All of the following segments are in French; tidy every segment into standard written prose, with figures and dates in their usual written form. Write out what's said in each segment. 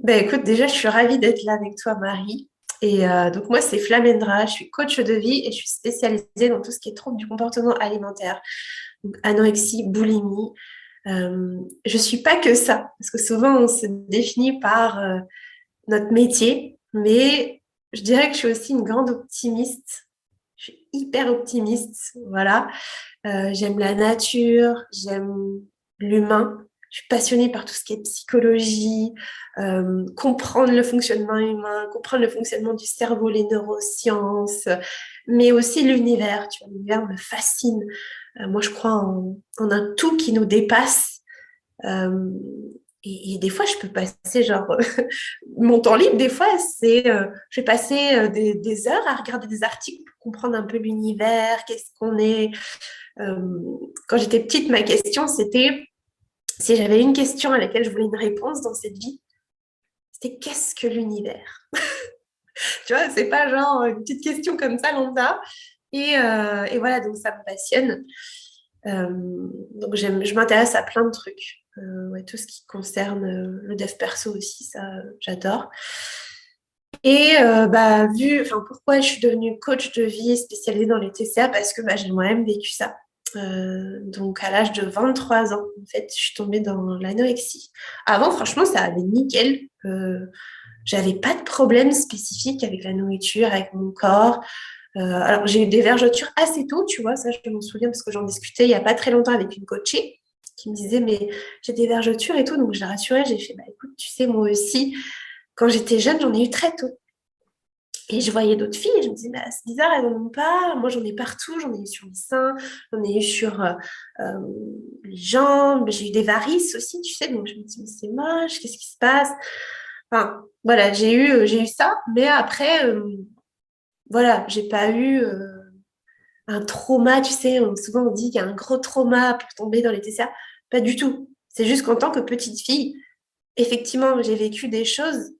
Ben écoute, déjà, je suis ravie d'être là avec toi, Marie. Et donc, moi, c'est Flamendra, je suis coach de vie et je suis spécialisée dans tout ce qui est troubles du comportement alimentaire, donc anorexie, boulimie. Je suis pas que ça, parce que souvent, on se définit par notre métier, mais je dirais que je suis aussi une grande optimiste. Je suis hyper optimiste, voilà. J'aime la nature, j'aime l'humain. Je suis passionnée par tout ce qui est psychologie, comprendre le fonctionnement humain, comprendre le fonctionnement du cerveau, les neurosciences, mais aussi l'univers. Tu vois, l'univers me fascine. Moi, je crois en un tout qui nous dépasse. Euh, et des fois, je peux passer genre mon temps libre. Des fois, je vais passer des heures à regarder des articles pour comprendre un peu l'univers, qu'est-ce qu'on est. Euh, Quand j'étais petite, ma question, c'était si j'avais une question à laquelle je voulais une réponse dans cette vie, c'était qu'est-ce que l'univers? Tu vois, c'est pas genre une petite question comme ça, lambda. Et voilà, donc ça me passionne. Euh, donc je m'intéresse à plein de trucs. Ouais, tout ce qui concerne le dev perso aussi, ça, j'adore. Et enfin, pourquoi je suis devenue coach de vie spécialisée dans les TCA? Parce que j'ai moi-même vécu ça. Donc à l'âge de 23 ans, en fait, je suis tombée dans l'anorexie. Avant, franchement, ça allait nickel. J'avais pas de problème spécifique avec la nourriture, avec mon corps. Alors j'ai eu des vergetures assez tôt, tu vois, ça je m'en souviens parce que j'en discutais il y a pas très longtemps avec une coachée qui me disait mais j'ai des vergetures et tout, donc je la rassurais, j'ai fait bah écoute, tu sais, moi aussi, quand j'étais jeune, j'en ai eu très tôt. Et je voyais d'autres filles et je me disais, bah, c'est bizarre, elles n'en ont pas. Moi, j'en ai partout. J'en ai eu sur les seins, j'en ai eu sur euh, les jambes. J'ai eu des varices aussi, tu sais. Donc, je me dis, mais c'est moche, qu'est-ce qui se passe? Enfin, voilà, j'ai eu ça. Mais après, voilà, j'ai pas eu un trauma, tu sais. Souvent, on dit qu'il y a un gros trauma pour tomber dans les TCA. Pas du tout. C'est juste qu'en tant que petite fille, effectivement, j'ai vécu des choses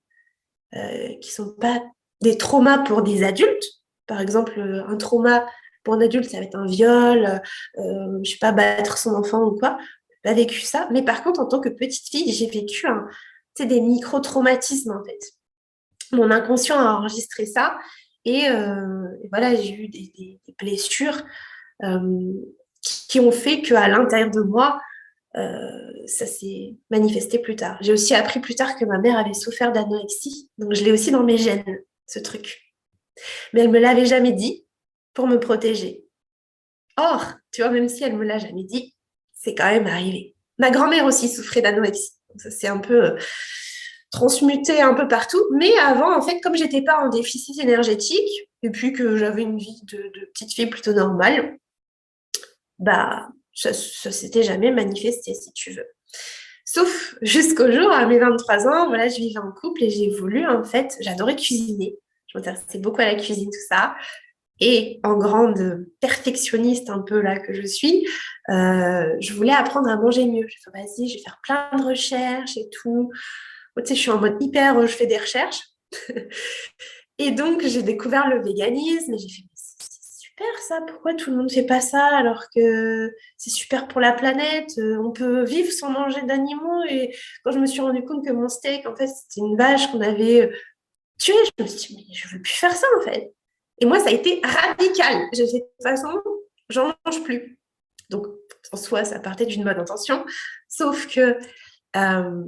qui sont pas des traumas pour des adultes. Par exemple, un trauma pour un adulte, ça va être un viol, je sais pas, battre son enfant ou quoi. J'ai pas vécu ça. Mais par contre, en tant que petite fille, j'ai vécu des micro-traumatismes, en fait. Mon inconscient a enregistré ça. Et voilà, j'ai eu des blessures euh, qui ont fait qu'à l'intérieur de moi, ça s'est manifesté plus tard. J'ai aussi appris plus tard que ma mère avait souffert d'anorexie. Donc, je l'ai aussi dans mes gènes, ce truc. Mais elle me l'avait jamais dit pour me protéger. Or, tu vois, même si elle me l'a jamais dit, c'est quand même arrivé. Ma grand-mère aussi souffrait d'anorexie. Donc, ça s'est un peu transmuté un peu partout. Mais avant, en fait, comme j'étais pas en déficit énergétique, et puis que j'avais une vie de petite fille plutôt normale, bah, ça s'était jamais manifesté, si tu veux. Sauf jusqu'au jour, à mes 23 ans, voilà, je vivais en couple et j'ai voulu, en fait, j'adorais cuisiner. Je m'intéressais beaucoup à la cuisine, tout ça. Et en grande perfectionniste un peu là que je suis, je voulais apprendre à manger mieux. J'ai fait, vas-y, je vais faire plein de recherches et tout. Tu sais, je suis en mode hyper, je fais des recherches. Et donc, j'ai découvert le véganisme et j'ai fait, mais c'est super ça, pourquoi tout le monde ne fait pas ça alors que c'est super pour la planète, on peut vivre sans manger d'animaux. Et quand je me suis rendu compte que mon steak, en fait, c'était une vache qu'on avait tuée, je me suis dit, mais je ne veux plus faire ça en fait. Et moi, ça a été radical. J'ai fait, de toute façon, j'en mange plus. Donc, en soi, ça partait d'une bonne intention, sauf que euh,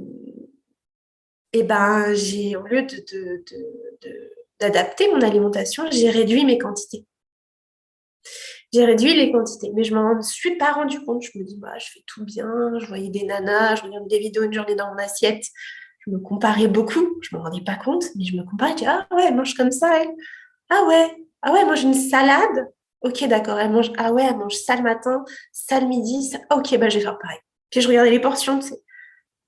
au lieu d'adapter mon alimentation, j'ai réduit mes quantités. J'ai réduit les quantités, mais je m'en suis pas rendu compte. Je me dis, bah, je fais tout bien. Je voyais des nanas, je regardais des vidéos une journée dans mon assiette. Je me comparais beaucoup. Je me rendais pas compte, mais je me comparais. Je dis, ah ouais, elle mange comme ça, elle. Ah ouais, elle mange une salade. Ok, d'accord, elle mange. Ah ouais, elle mange ça le matin, ça le midi. Ça... Ok, bah, je vais faire pareil. Puis je regardais les portions, tu sais.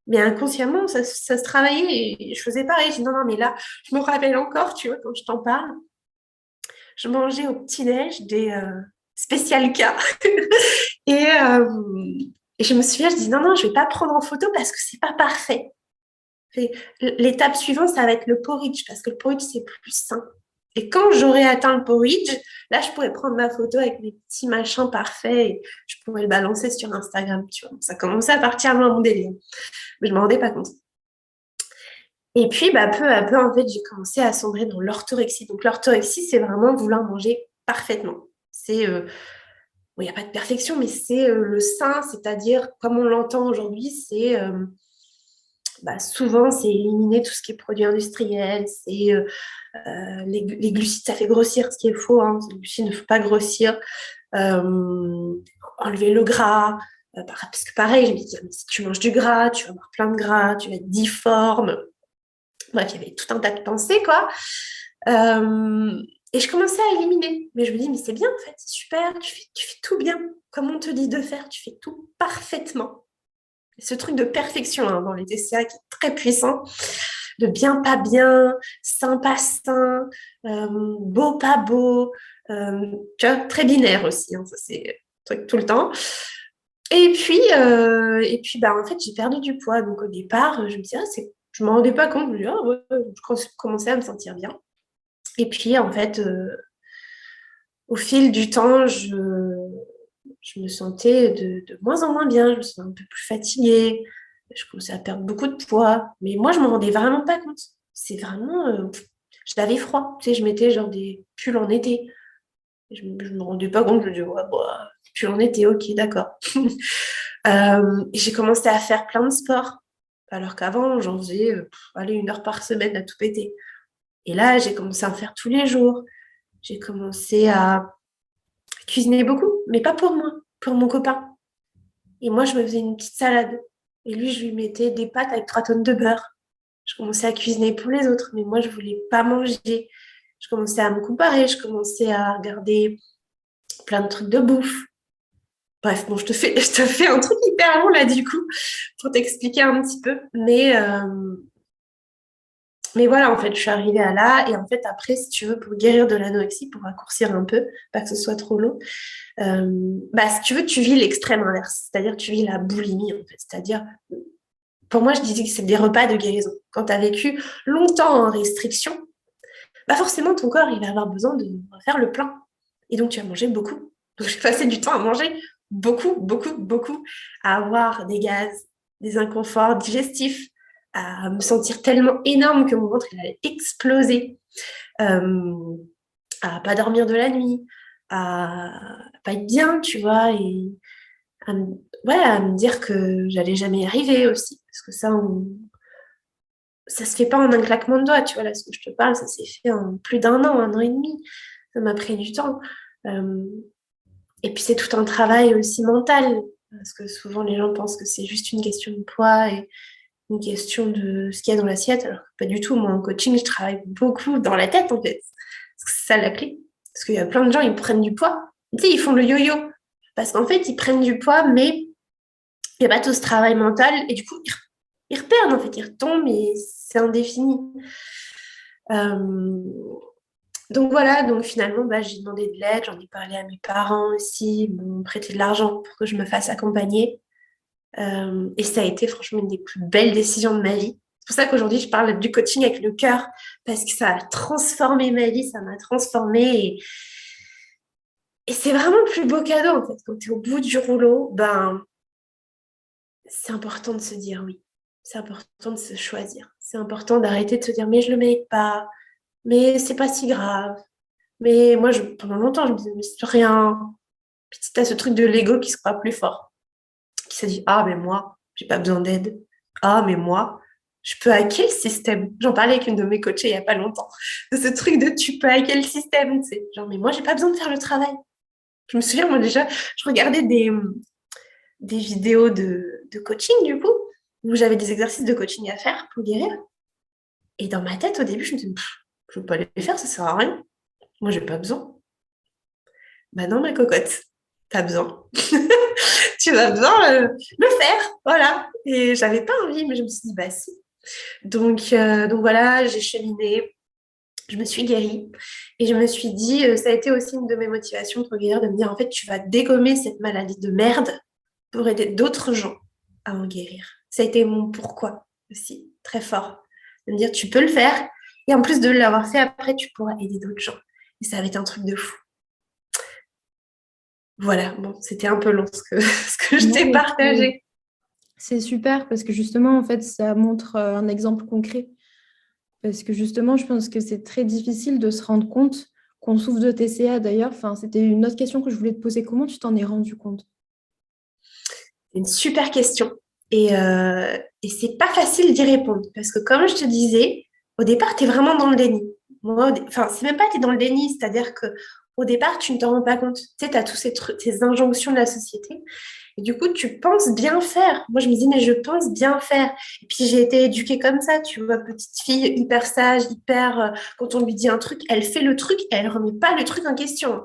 Mais inconsciemment, ça se travaillait et je faisais pareil. Je dis, non, non, mais là, je me rappelle encore, tu vois, quand je t'en parle, je mangeais au petit-déj des spécial cas. Et, euh, et je me souviens, je dis, non, non, je vais pas prendre en photo parce que c'est pas parfait. Et l'étape suivante, ça va être le porridge parce que le porridge, c'est plus sain. Et quand j'aurai atteint le porridge, là, je pourrais prendre ma photo avec mes petits machins parfaits et je pourrais le balancer sur Instagram, tu vois. Ça commençait à partir loin mon délire, mais je m'en rendais pas compte. Et puis, bah, peu à peu, en fait, j'ai commencé à sombrer dans l'orthorexie. Donc, l'orthorexie, c'est vraiment vouloir manger parfaitement. C'est, bon, il n'y a pas de perfection, mais c'est le sain, c'est-à-dire, comme on l'entend aujourd'hui, c'est bah, souvent, c'est éliminer tout ce qui est produit industriel, c'est les glucides, ça fait grossir, ce qui est faux, hein. Les glucides ne faut pas grossir. Euh, Enlever le gras, parce que pareil, je me dis, si tu manges du gras, tu vas avoir plein de gras, tu vas être difforme. Bref, il y avait tout un tas de pensées, quoi. Et je commençais à éliminer. Mais je me dis, mais c'est bien, en fait, c'est super, tu fais tout bien. Comme on te dit de faire, tu fais tout parfaitement. Ce truc de perfection hein, dans les TCA qui est très puissant, de bien pas bien, sain pas sain, beau pas beau, tu vois, très binaire aussi, hein, ça c'est un truc tout le temps. Et puis bah, en fait, j'ai perdu du poids. Donc au départ, je me disais, je ne me rendais pas compte, je me disais, ah, ouais, je commençais à me sentir bien. Et puis en fait, au fil du temps, je me sentais de moins en moins bien, je me sentais un peu plus fatiguée, je commençais à perdre beaucoup de poids, mais moi, je ne me rendais vraiment pas compte. C'est vraiment, je l'avais froid, tu sais, je mettais genre des pulls en été. Je me rendais pas compte, je me disais, ouais, bah, pulls en été, ok, d'accord. Et j'ai commencé à faire plein de sports, alors qu'avant, j'en faisais, allez, 1 heure par semaine à tout péter. Et là, j'ai commencé à en faire tous les jours. J'ai commencé à cuisiner beaucoup, mais pas pour moi, pour mon copain. Et moi, je me faisais une petite salade. Et lui, je lui mettais des pâtes avec 3 tonnes de beurre. Je commençais à cuisiner pour les autres, mais moi, je voulais pas manger. Je commençais à me comparer, je commençais à regarder plein de trucs de bouffe. Bref, bon, je te fais un truc hyper long là, du coup, pour t'expliquer un petit peu. Mais voilà, en fait, je suis arrivée à là. Et en fait, après, si tu veux, pour guérir de l'anorexie, pour raccourcir un peu, pas que ce soit trop long, euh, bah, si tu veux, tu vis l'extrême inverse. C'est-à-dire, tu vis la boulimie, en fait. C'est-à-dire, pour moi, je disais que c'est des repas de guérison. Quand tu as vécu longtemps en restriction, bah forcément, ton corps, il va avoir besoin de refaire le plein. Et donc, tu vas manger beaucoup. Donc, j'ai passé du temps à manger beaucoup, beaucoup, beaucoup, à avoir des gaz, des inconforts digestifs, à me sentir tellement énorme que mon ventre, il allait exploser, euh, à pas dormir de la nuit, à pas être bien, tu vois, et à me, ouais, à me dire que j'allais jamais y arriver aussi. Parce que ça se fait pas en un claquement de doigts, tu vois, là, ce que je te parle, ça s'est fait en plus d'1 an, 1 an et demi. Ça m'a pris du temps. Euh, et puis, c'est tout un travail aussi mental, parce que souvent, les gens pensent que c'est juste une question de poids et une question de ce qu'il y a dans l'assiette, alors que pas du tout. Moi, en coaching, je travaille beaucoup dans la tête, en fait. Parce que c'est ça la clé. Parce qu'il y a plein de gens, ils prennent du poids. Tu sais, ils font le yo-yo. Parce qu'en fait, ils prennent du poids, mais il n'y a pas tout ce travail mental. Et du coup, ils reperdent, en fait. Ils retombent et c'est indéfini. Euh, donc voilà, donc finalement, bah, j'ai demandé de l'aide. J'en ai parlé à mes parents aussi. Ils m'ont prêté de l'argent pour que je me fasse accompagner. Et ça a été franchement une des plus belles décisions de ma vie. C'est pour ça qu'aujourd'hui, je parle du coaching avec le cœur, parce que ça a transformé ma vie, ça m'a transformée. Et c'est vraiment le plus beau cadeau, en fait. Quand tu es au bout du rouleau, ben, c'est important de se dire oui. C'est important de se choisir. C'est important d'arrêter de se dire, mais je le mérite pas, mais c'est pas si grave. Mais moi, pendant longtemps, je me disais, mais c'est rien. Puis tu as ce truc de l'ego qui se croit plus fort, qui se dit, ah, mais moi, j'ai pas besoin d'aide. Ah, mais moi, je peux hacker le système. J'en parlais avec une de mes coachées il y a pas longtemps. De ce truc de tu peux hacker le système, tu sais. Genre, mais moi, j'ai pas besoin de faire le travail. Je me souviens, moi, déjà, je regardais des vidéos de coaching, du coup, où j'avais des exercices de coaching à faire pour guérir. Et dans ma tête, au début, je me disais, je veux pas les faire, ça sert à rien. Moi, j'ai pas besoin. Bah non, ma cocotte, t'as besoin. Tu vas besoin le faire, voilà. Et j'avais pas envie, mais je me suis dit, bah si. Donc voilà, j'ai cheminé, je me suis guérie. Et je me suis dit, ça a été aussi une de mes motivations pour guérir, de me dire, en fait, tu vas dégommer cette maladie de merde pour aider d'autres gens à en guérir. Ça a été mon pourquoi aussi, très fort. De me dire, tu peux le faire. Et en plus de l'avoir fait, après, tu pourras aider d'autres gens. Et ça va être un truc de fou. Voilà, bon, c'était un peu long ce que je Non, t'ai mais partagé. c'est super parce que justement, en fait, ça montre un exemple concret. Parce que justement, je pense que c'est très difficile de se rendre compte qu'on souffre de TCA d'ailleurs. Enfin, c'était une autre question que je voulais te poser. Comment tu t'en es rendu compte? C'est une super question. Et c'est pas facile d'y répondre. Parce que comme je te disais, au départ, tu es vraiment dans le déni. Moi, enfin, c'est même pas tu es dans le déni, c'est-à-dire que au départ, tu ne te rends pas compte. Tu sais, tu as tous ces injonctions de la société. Et du coup, tu penses bien faire. Moi, je me dis, mais je pense bien faire. Et puis, j'ai été éduquée comme ça, tu vois, petite fille hyper sage, hyper. Quand on lui dit un truc, elle fait le truc et elle remet pas le truc en question.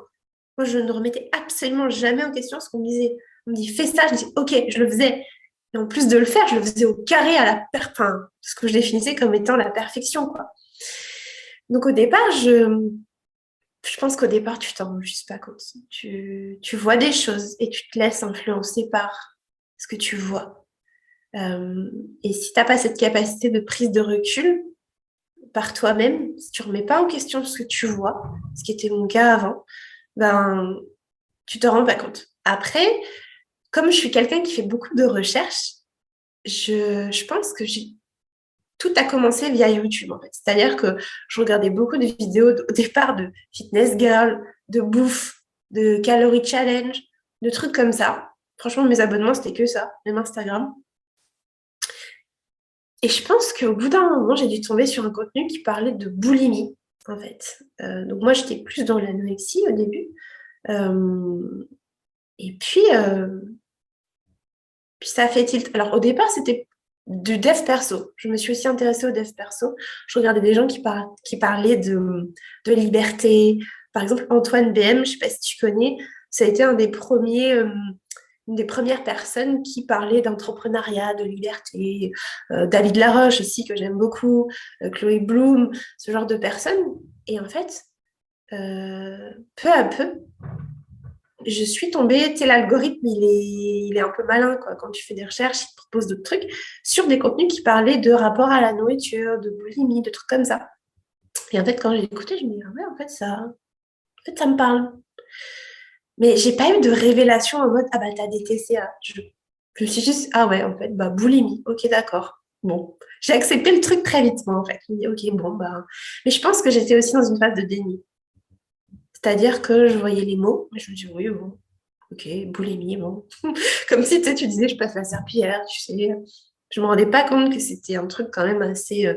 Moi, je ne remettais absolument jamais en question ce qu'on me disait. On me dit, fais ça, je dis, ok, je le faisais. Et en plus de le faire, je le faisais au carré à la enfin, ce que je définissais comme étant la perfection, quoi. Donc au départ, je pense qu'au départ, tu t'en rends juste pas compte. Tu vois des choses et tu te laisses influencer par ce que tu vois. Euh, et si t'as pas cette capacité de prise de recul par toi-même, si tu remets pas en question ce que tu vois, ce qui était mon cas avant, ben, tu te rends pas compte. Après, comme je suis quelqu'un qui fait beaucoup de recherches, je pense que tout a commencé via YouTube, en fait. C'est-à-dire que je regardais beaucoup de vidéos au départ de fitness girl, de bouffe, de calorie challenge, de trucs comme ça. Franchement, mes abonnements, c'était que ça, même Instagram. Et je pense qu'au bout d'un moment, j'ai dû tomber sur un contenu qui parlait de boulimie, en fait. Donc moi, j'étais plus dans l'anorexie au début. Euh, et puis ça a fait tilt. Alors au départ, c'était du dev perso. Je me suis aussi intéressée au dev perso. Je regardais des gens qui parlaient de liberté. Par exemple, Antoine BM, je ne sais pas si tu connais, ça a été un des premiers, une des premières personnes qui parlait d'entrepreneuriat, de liberté. David Laroche aussi, que j'aime beaucoup, Chloé Bloom, ce genre de personnes. Et en fait, peu à peu, je suis tombée, tu sais, l'algorithme, il est un peu malin, quoi. Quand tu fais des recherches, il te propose d'autres trucs sur des contenus qui parlaient de rapport à la nourriture, de boulimie, de trucs comme ça. Et en fait, quand j'ai écouté, je me dis, ah ouais, en fait, ça me parle. Mais j'ai pas eu de révélation en mode, ah bah, t'as des TCA. Je me suis juste, ah ouais, en fait, bah, boulimie, ok, d'accord. Bon, j'ai accepté le truc très vite, moi, en fait. Je me dis, ok, bon, bah. Mais je pense que j'étais aussi dans une phase de déni. C'est-à-dire que je voyais les mots, et je me dis, oui, bon, ok, boulimie, bon. Comme si tu sais, tu disais, je passe la serpillière, tu sais. Je me rendais pas compte que c'était un truc quand même assez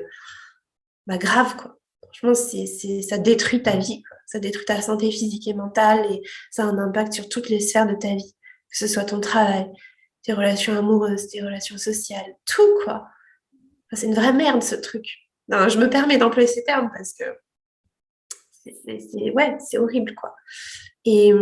bah, grave, quoi. Franchement, ça détruit ta vie, quoi. Ça détruit ta santé physique et mentale et ça a un impact sur toutes les sphères de ta vie. Que ce soit ton travail, tes relations amoureuses, tes relations sociales, tout, quoi. Enfin, c'est une vraie merde, ce truc. Non, je me permets d'employer ces termes parce que ouais, c'est horrible, quoi. Et,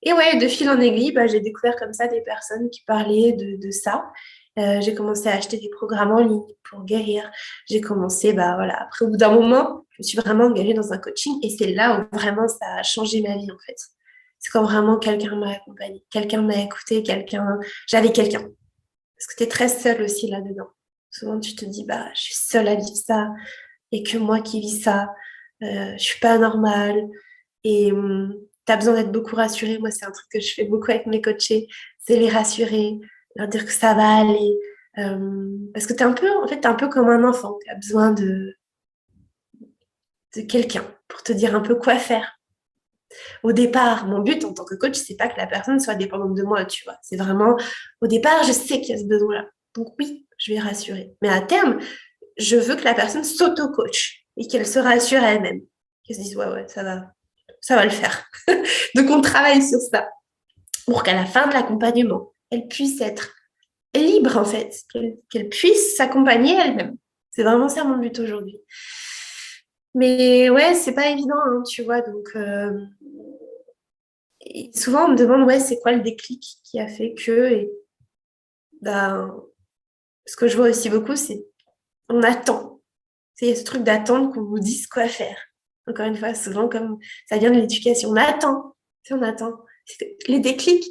et ouais, de fil en aiguille, bah, j'ai découvert comme ça des personnes qui parlaient de ça. J'ai commencé à acheter des programmes en ligne pour guérir. J'ai commencé, bah voilà, après au bout d'un moment, je me suis vraiment engagée dans un coaching et c'est là où vraiment ça a changé ma vie en fait. C'est quand vraiment quelqu'un m'a accompagnée, quelqu'un m'a écouté, j'avais quelqu'un. Parce que tu es très seule aussi là-dedans. Souvent tu te dis, bah je suis seule à vivre ça et que moi qui vis ça, je suis pas normale. Et tu as besoin d'être beaucoup rassuré. Moi, c'est un truc que je fais beaucoup avec mes coachés, c'est les rassurer, leur dire que ça va aller. Parce que tu es un peu, en fait, t'es un peu comme un enfant. Tu as besoin de quelqu'un pour te dire un peu quoi faire. Au départ, mon but en tant que coach, c'est pas que la personne soit dépendante de moi, tu vois. C'est vraiment, au départ, je sais qu'il y a ce besoin-là. Donc oui, je vais rassurer. Mais à terme, je veux que la personne s'auto-coach et qu'elle se rassure à elle-même. Qu'elle se dise, ouais, ouais, ça va le faire. Donc on travaille sur ça pour qu'à la fin de l'accompagnement, elle puisse être libre en fait, qu'elle puisse s'accompagner elle-même. C'est vraiment ça mon but aujourd'hui. Mais ouais, c'est pas évident, hein, tu vois. Donc et souvent on me demande ouais, c'est quoi le déclic qui a fait que et ben, ce que je vois aussi beaucoup, c'est on attend. C'est ce truc d'attendre qu'on nous dise quoi faire. Encore une fois, souvent comme ça vient de l'éducation, on attend, on attend. Les déclics,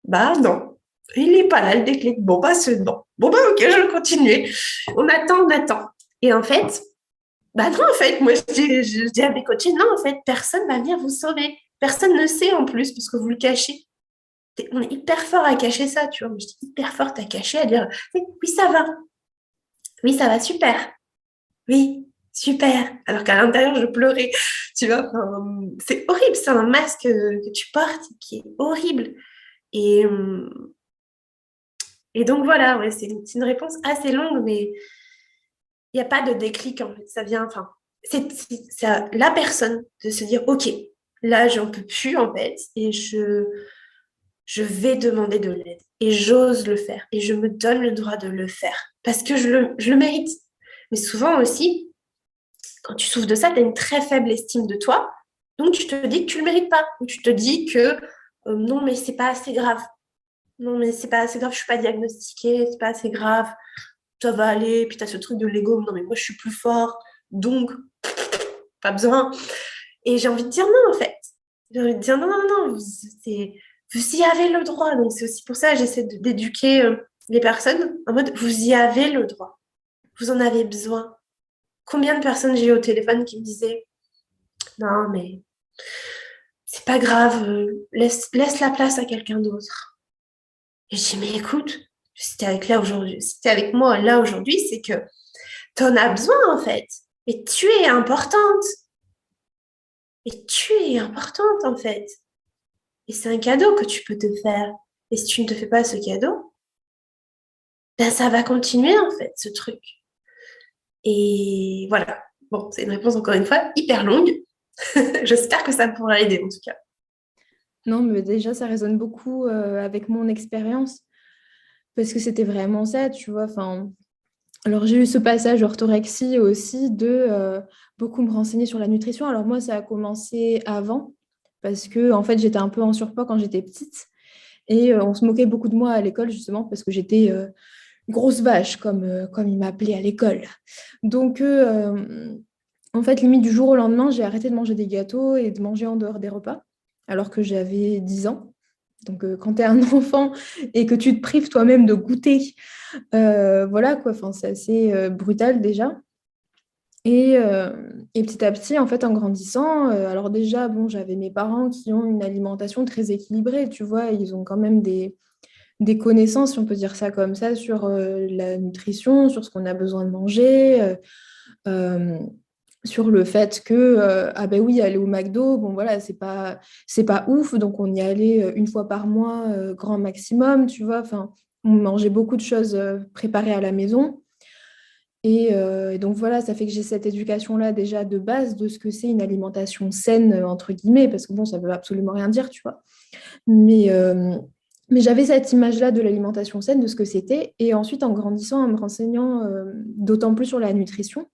bah non, il n'est pas là le déclic. Bon, bah c'est non. Bon, bah ok, je vais continuer. On attend, on attend. Et en fait, bah non, en fait, moi je dis à mes coachés, non, en fait, personne va venir vous sauver. Personne ne sait en plus, parce que vous le cachez. On est hyper fort à cacher ça, tu vois. Moi, je dis hyper forte à cacher, à dire, oui, ça va. Oui, ça va super. oui, super. Alors qu'à l'intérieur, je pleurais. Tu vois, enfin, c'est horrible. C'est un masque que tu portes qui est horrible. Et, euh, et donc voilà, ouais, c'est une réponse assez longue, mais il n'y a pas de déclic en fait. Ça vient, enfin, c'est à la personne de se dire, OK, là, j'en peux plus en fait, et je vais demander de l'aide. Et j'ose le faire. Et je me donne le droit de le faire. Parce que je le mérite. Mais souvent aussi, quand tu souffres de ça, tu as une très faible estime de toi. Donc, tu te dis que tu ne le mérites pas. Ou tu te dis que non, mais c'est pas assez grave. Non, mais c'est pas assez grave, je suis pas diagnostiquée, c'est pas assez grave, ça va aller. Puis tu as ce truc de l'ego, non, mais moi, je suis plus fort. Donc, pas besoin. Et j'ai envie de dire non, en fait. J'ai envie de dire non, non, non, vous y avez le droit. Donc, c'est aussi pour ça que j'essaie d'éduquer les personnes en mode, vous y avez le droit. Vous en avez besoin. Combien de personnes j'ai eu au téléphone qui me disaient, non, mais c'est pas grave, laisse la place à quelqu'un d'autre. Et je dis, mais écoute, si t'es avec, là aujourd'hui, si t'es avec moi là aujourd'hui, c'est que t'en as besoin en fait. Et tu es importante. Et tu es importante en fait. Et c'est un cadeau que tu peux te faire. Et si tu ne te fais pas ce cadeau, ben ça va continuer en fait, ce truc. Et voilà. Bon, c'est une réponse encore une fois hyper longue. J'espère que ça pourra aider en tout cas. Non, mais déjà, ça résonne beaucoup avec mon expérience parce que c'était vraiment ça, tu vois. Enfin, alors, j'ai eu ce passage orthorexie aussi de beaucoup me renseigner sur la nutrition. Alors, moi, ça a commencé avant parce que, en fait, j'étais un peu en surpoids quand j'étais petite et on se moquait beaucoup de moi à l'école justement parce que j'étais grosse vache, comme ils m'appelaient à l'école. Donc, en fait, limite du jour au lendemain, j'ai arrêté de manger des gâteaux et de manger en dehors des repas alors que j'avais 10 ans. Donc, quand tu es un enfant et que tu te prives toi-même de goûter, voilà quoi, enfin, c'est assez brutal déjà. Et petit à petit, en fait, en grandissant, alors déjà, bon, j'avais mes parents qui ont une alimentation très équilibrée, tu vois, ils ont quand même des connaissances, si on peut dire ça comme ça, sur la nutrition, sur ce qu'on a besoin de manger, euh, sur le fait que, ah ben oui, aller au McDo, bon voilà, c'est pas ouf, donc on y allait une fois par mois, grand maximum, tu vois, enfin, on mangeait beaucoup de choses préparées à la maison. Et donc voilà, ça fait que j'ai cette éducation-là déjà de base de ce que c'est une alimentation saine, entre guillemets, parce que bon, ça veut absolument rien dire, tu vois. Mais, euh, mais j'avais cette image-là de l'alimentation saine, de ce que c'était. Et ensuite, en grandissant, en me renseignant d'autant plus sur la nutrition,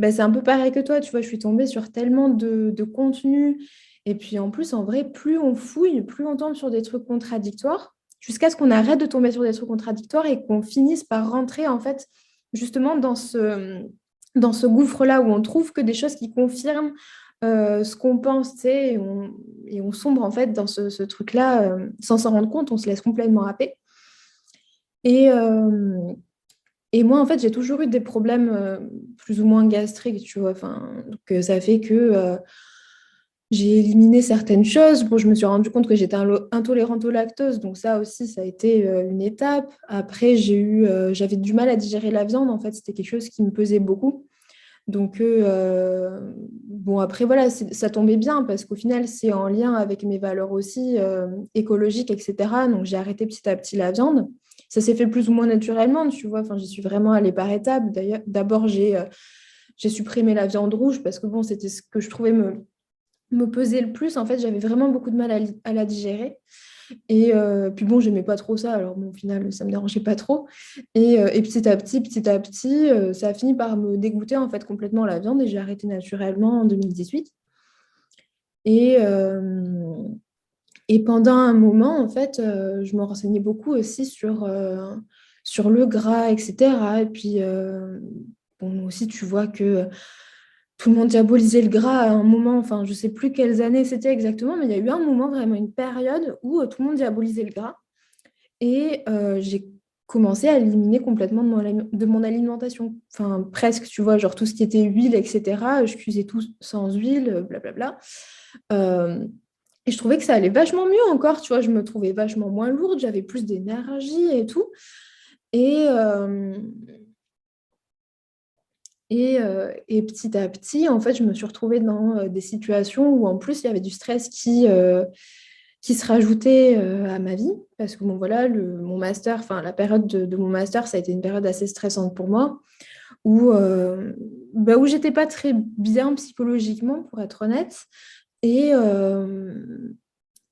ben, c'est un peu pareil que toi, tu vois, je suis tombée sur tellement de contenu. Et puis en plus, en vrai, plus on fouille, plus on tombe sur des trucs contradictoires, jusqu'à ce qu'on arrête de tomber sur des trucs contradictoires et qu'on finisse par rentrer, en fait, justement dans ce gouffre-là où on trouve que des choses qui confirment ce qu'on pense, tu sais, et on sombre en fait dans ce truc-là sans s'en rendre compte, on se laisse complètement happer. Et, euh, et moi, en fait, j'ai toujours eu des problèmes plus ou moins gastriques, tu vois. Enfin, donc, ça fait que j'ai éliminé certaines choses. Bon, je me suis rendu compte que j'étais intolérante au lactose, donc ça aussi, ça a été une étape. Après, j'avais du mal à digérer la viande, en fait, c'était quelque chose qui me pesait beaucoup. Donc, bon, après, voilà, ça tombait bien parce qu'au final, c'est en lien avec mes valeurs aussi écologiques, etc. Donc, j'ai arrêté petit à petit la viande. Ça s'est fait plus ou moins naturellement, tu vois. Enfin, j'y suis vraiment allée par étapes. D'ailleurs, d'abord, j'ai supprimé la viande rouge parce que, bon, c'était ce que je trouvais me pesait le plus. En fait, j'avais vraiment beaucoup de mal à la digérer. Et puis bon, j'aimais pas trop ça, alors bon, au final, ça me dérangeait pas trop. Et petit à petit, ça a fini par me dégoûter en fait complètement la viande et j'ai arrêté naturellement en 2018. Et, euh, et pendant un moment, en fait, je me renseignais beaucoup aussi sur le gras, etc. Et puis, bon, aussi, tu vois que tout le monde diabolisait le gras à un moment, enfin, je sais plus quelles années c'était exactement, mais il y a eu un moment, vraiment une période où tout le monde diabolisait le gras. Et j'ai commencé à éliminer complètement de mon alimentation. Enfin, presque, tu vois, genre tout ce qui était huile, etc. Je cuisais tout sans huile, blablabla. Euh, et je trouvais que ça allait vachement mieux encore, tu vois. Je me trouvais vachement moins lourde, j'avais plus d'énergie et tout. Et, euh, Et petit à petit, en fait, je me suis retrouvée dans des situations où, en plus, il y avait du stress qui se rajoutait à ma vie. Parce que, bon, voilà, mon master, enfin, la période de mon master, ça a été une période assez stressante pour moi, où j'étais pas très bien psychologiquement, pour être honnête. Et,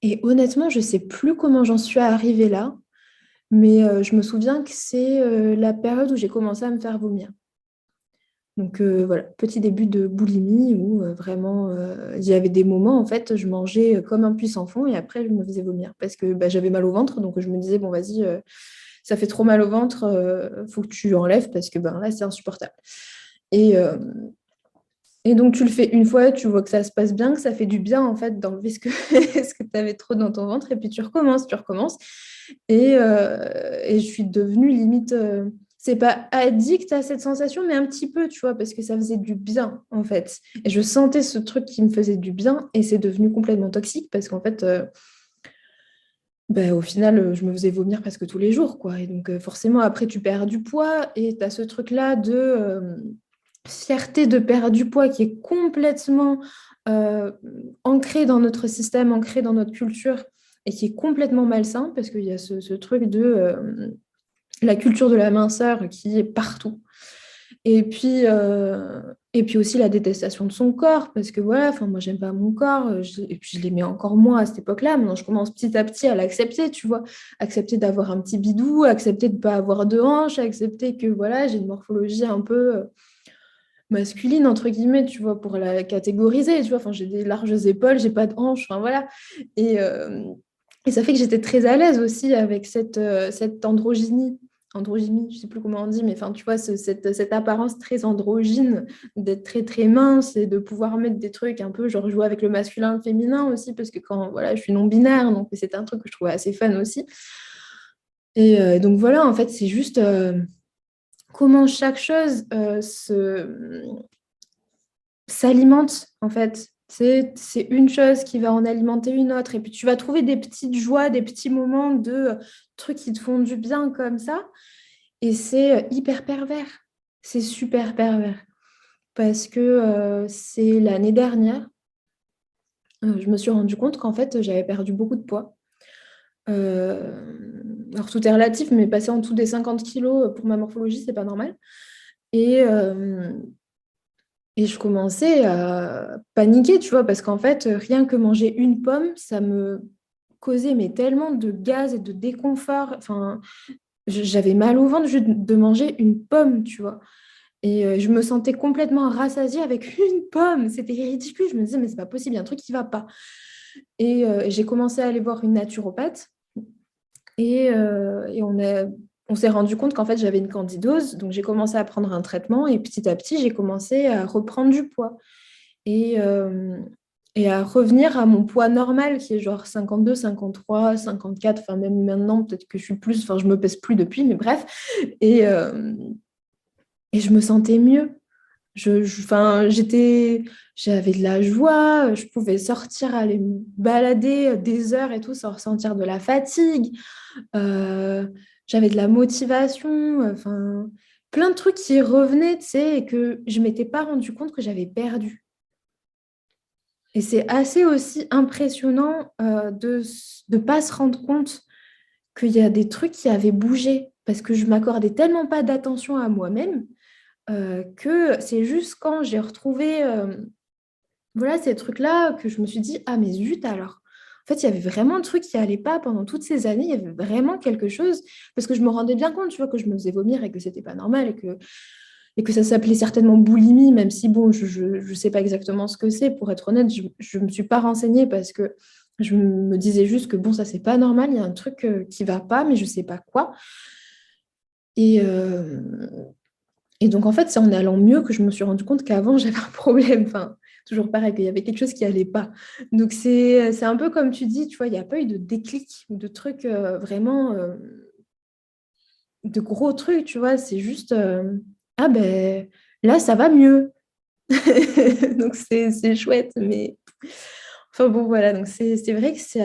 et honnêtement, je sais plus comment j'en suis arrivée là, mais je me souviens que c'est la période où j'ai commencé à me faire vomir. Donc voilà, petit début de boulimie où vraiment il y avait des moments, en fait, je mangeais comme un puissant fond et après je me faisais vomir parce que bah, j'avais mal au ventre. Donc je me disais, bon, vas-y, ça fait trop mal au ventre, faut que tu enlèves parce que ben, là, c'est insupportable. Et, euh, et donc tu le fais une fois, tu vois que ça se passe bien, que ça fait du bien en fait d'enlever ce que, ce que tu avais trop dans ton ventre et puis tu recommences. Et je suis devenue limite, c'est pas addict à cette sensation, mais un petit peu, tu vois, parce que ça faisait du bien, en fait. Et je sentais ce truc qui me faisait du bien, et c'est devenu complètement toxique, parce qu'en fait, ben, au final, je me faisais vomir presque tous les jours, quoi. Et donc, forcément, après, tu perds du poids, et tu as ce truc-là de fierté de perdre du poids qui est complètement euh, ancré dans notre système, ancré dans notre culture, et qui est complètement malsain, parce qu'il y a ce truc de la culture de la minceur qui est partout. Et puis, et puis aussi la détestation de son corps, parce que voilà, enfin, moi, j'aime pas mon corps, et puis je l'aimais encore moins à cette époque-là. Maintenant, je commence petit à petit à l'accepter, tu vois. Accepter d'avoir un petit bidou, accepter de ne pas avoir de hanches, accepter que voilà, j'ai une morphologie un peu masculine, entre guillemets, tu vois, pour la catégoriser, tu vois. Enfin, j'ai des larges épaules, j'ai pas de hanches, enfin voilà. Et, euh, et ça fait que j'étais très à l'aise aussi avec cette androgynie. Androgynie, je sais plus comment on dit, mais enfin, tu vois, cette apparence très androgyne, d'être très très mince et de pouvoir mettre des trucs un peu, genre jouer avec le masculin, le féminin aussi, parce que quand, voilà, je suis non-binaire, donc c'était un truc que je trouvais assez fun aussi. Donc voilà, en fait, c'est juste comment chaque chose s'alimente, en fait. C'est une chose qui va en alimenter une autre. Et puis tu vas trouver des petites joies, des petits moments de trucs qui te font du bien comme ça. Et c'est hyper pervers. C'est super pervers. Parce que c'est l'année dernière, je me suis rendu compte qu'en fait, j'avais perdu beaucoup de poids. Alors tout est relatif, mais passer en dessous des 50 kilos pour ma morphologie, c'est pas normal. Et, euh, Et je commençais à paniquer, tu vois, parce qu'en fait, rien que manger une pomme, ça me causait mais tellement de gaz et de déconfort. Enfin, j'avais mal au ventre juste de manger une pomme, tu vois. Et je me sentais complètement rassasiée avec une pomme. C'était ridicule. Je me disais, mais c'est pas possible, il y a un truc qui va pas. Et j'ai commencé à aller voir une naturopathe. Et on s'est rendu compte qu'en fait, j'avais une candidose. Donc, j'ai commencé à prendre un traitement. Et petit à petit, j'ai commencé à reprendre du poids et, euh, et à revenir à mon poids normal qui est genre 52, 53, 54, enfin même maintenant peut-être que je suis plus, enfin je me pèse plus depuis, mais bref. Et, euh, et je me sentais mieux. Enfin, j'avais de la joie, je pouvais sortir, aller me balader des heures et tout sans ressentir de la fatigue. Euh, J'avais de la motivation, enfin plein de trucs qui revenaient, tu sais, et que je m'étais pas rendu compte que j'avais perdu. Et c'est assez aussi impressionnant de ne pas se rendre compte qu'il y a des trucs qui avaient bougé parce que je m'accordais tellement pas d'attention à moi-même que c'est juste quand j'ai retrouvé voilà, ces trucs-là que je me suis dit, ah mais zut alors. En fait, il y avait vraiment un truc qui allait pas pendant toutes ces années, il y avait vraiment quelque chose, parce que je me rendais bien compte, tu vois, que je me faisais vomir et que c'était pas normal et que ça s'appelait certainement boulimie, même si, bon, je sais pas exactement ce que c'est. Pour être honnête, je me suis pas renseignée parce que je me disais juste que, bon, ça, c'est pas normal, il y a un truc qui va pas, mais je sais pas quoi. Et, euh, et donc, en fait, c'est en allant mieux que je me suis rendu compte qu'avant, j'avais un problème. Enfin, toujours pareil, qu'il y avait quelque chose qui allait pas. Donc, c'est un peu comme tu dis, tu vois, il n'y a pas eu de déclic ou de trucs vraiment, de gros trucs, tu vois. C'est juste, ah ben, là, ça va mieux. Donc, c'est chouette. Mais, enfin, bon, voilà. Donc, c'est vrai que c'est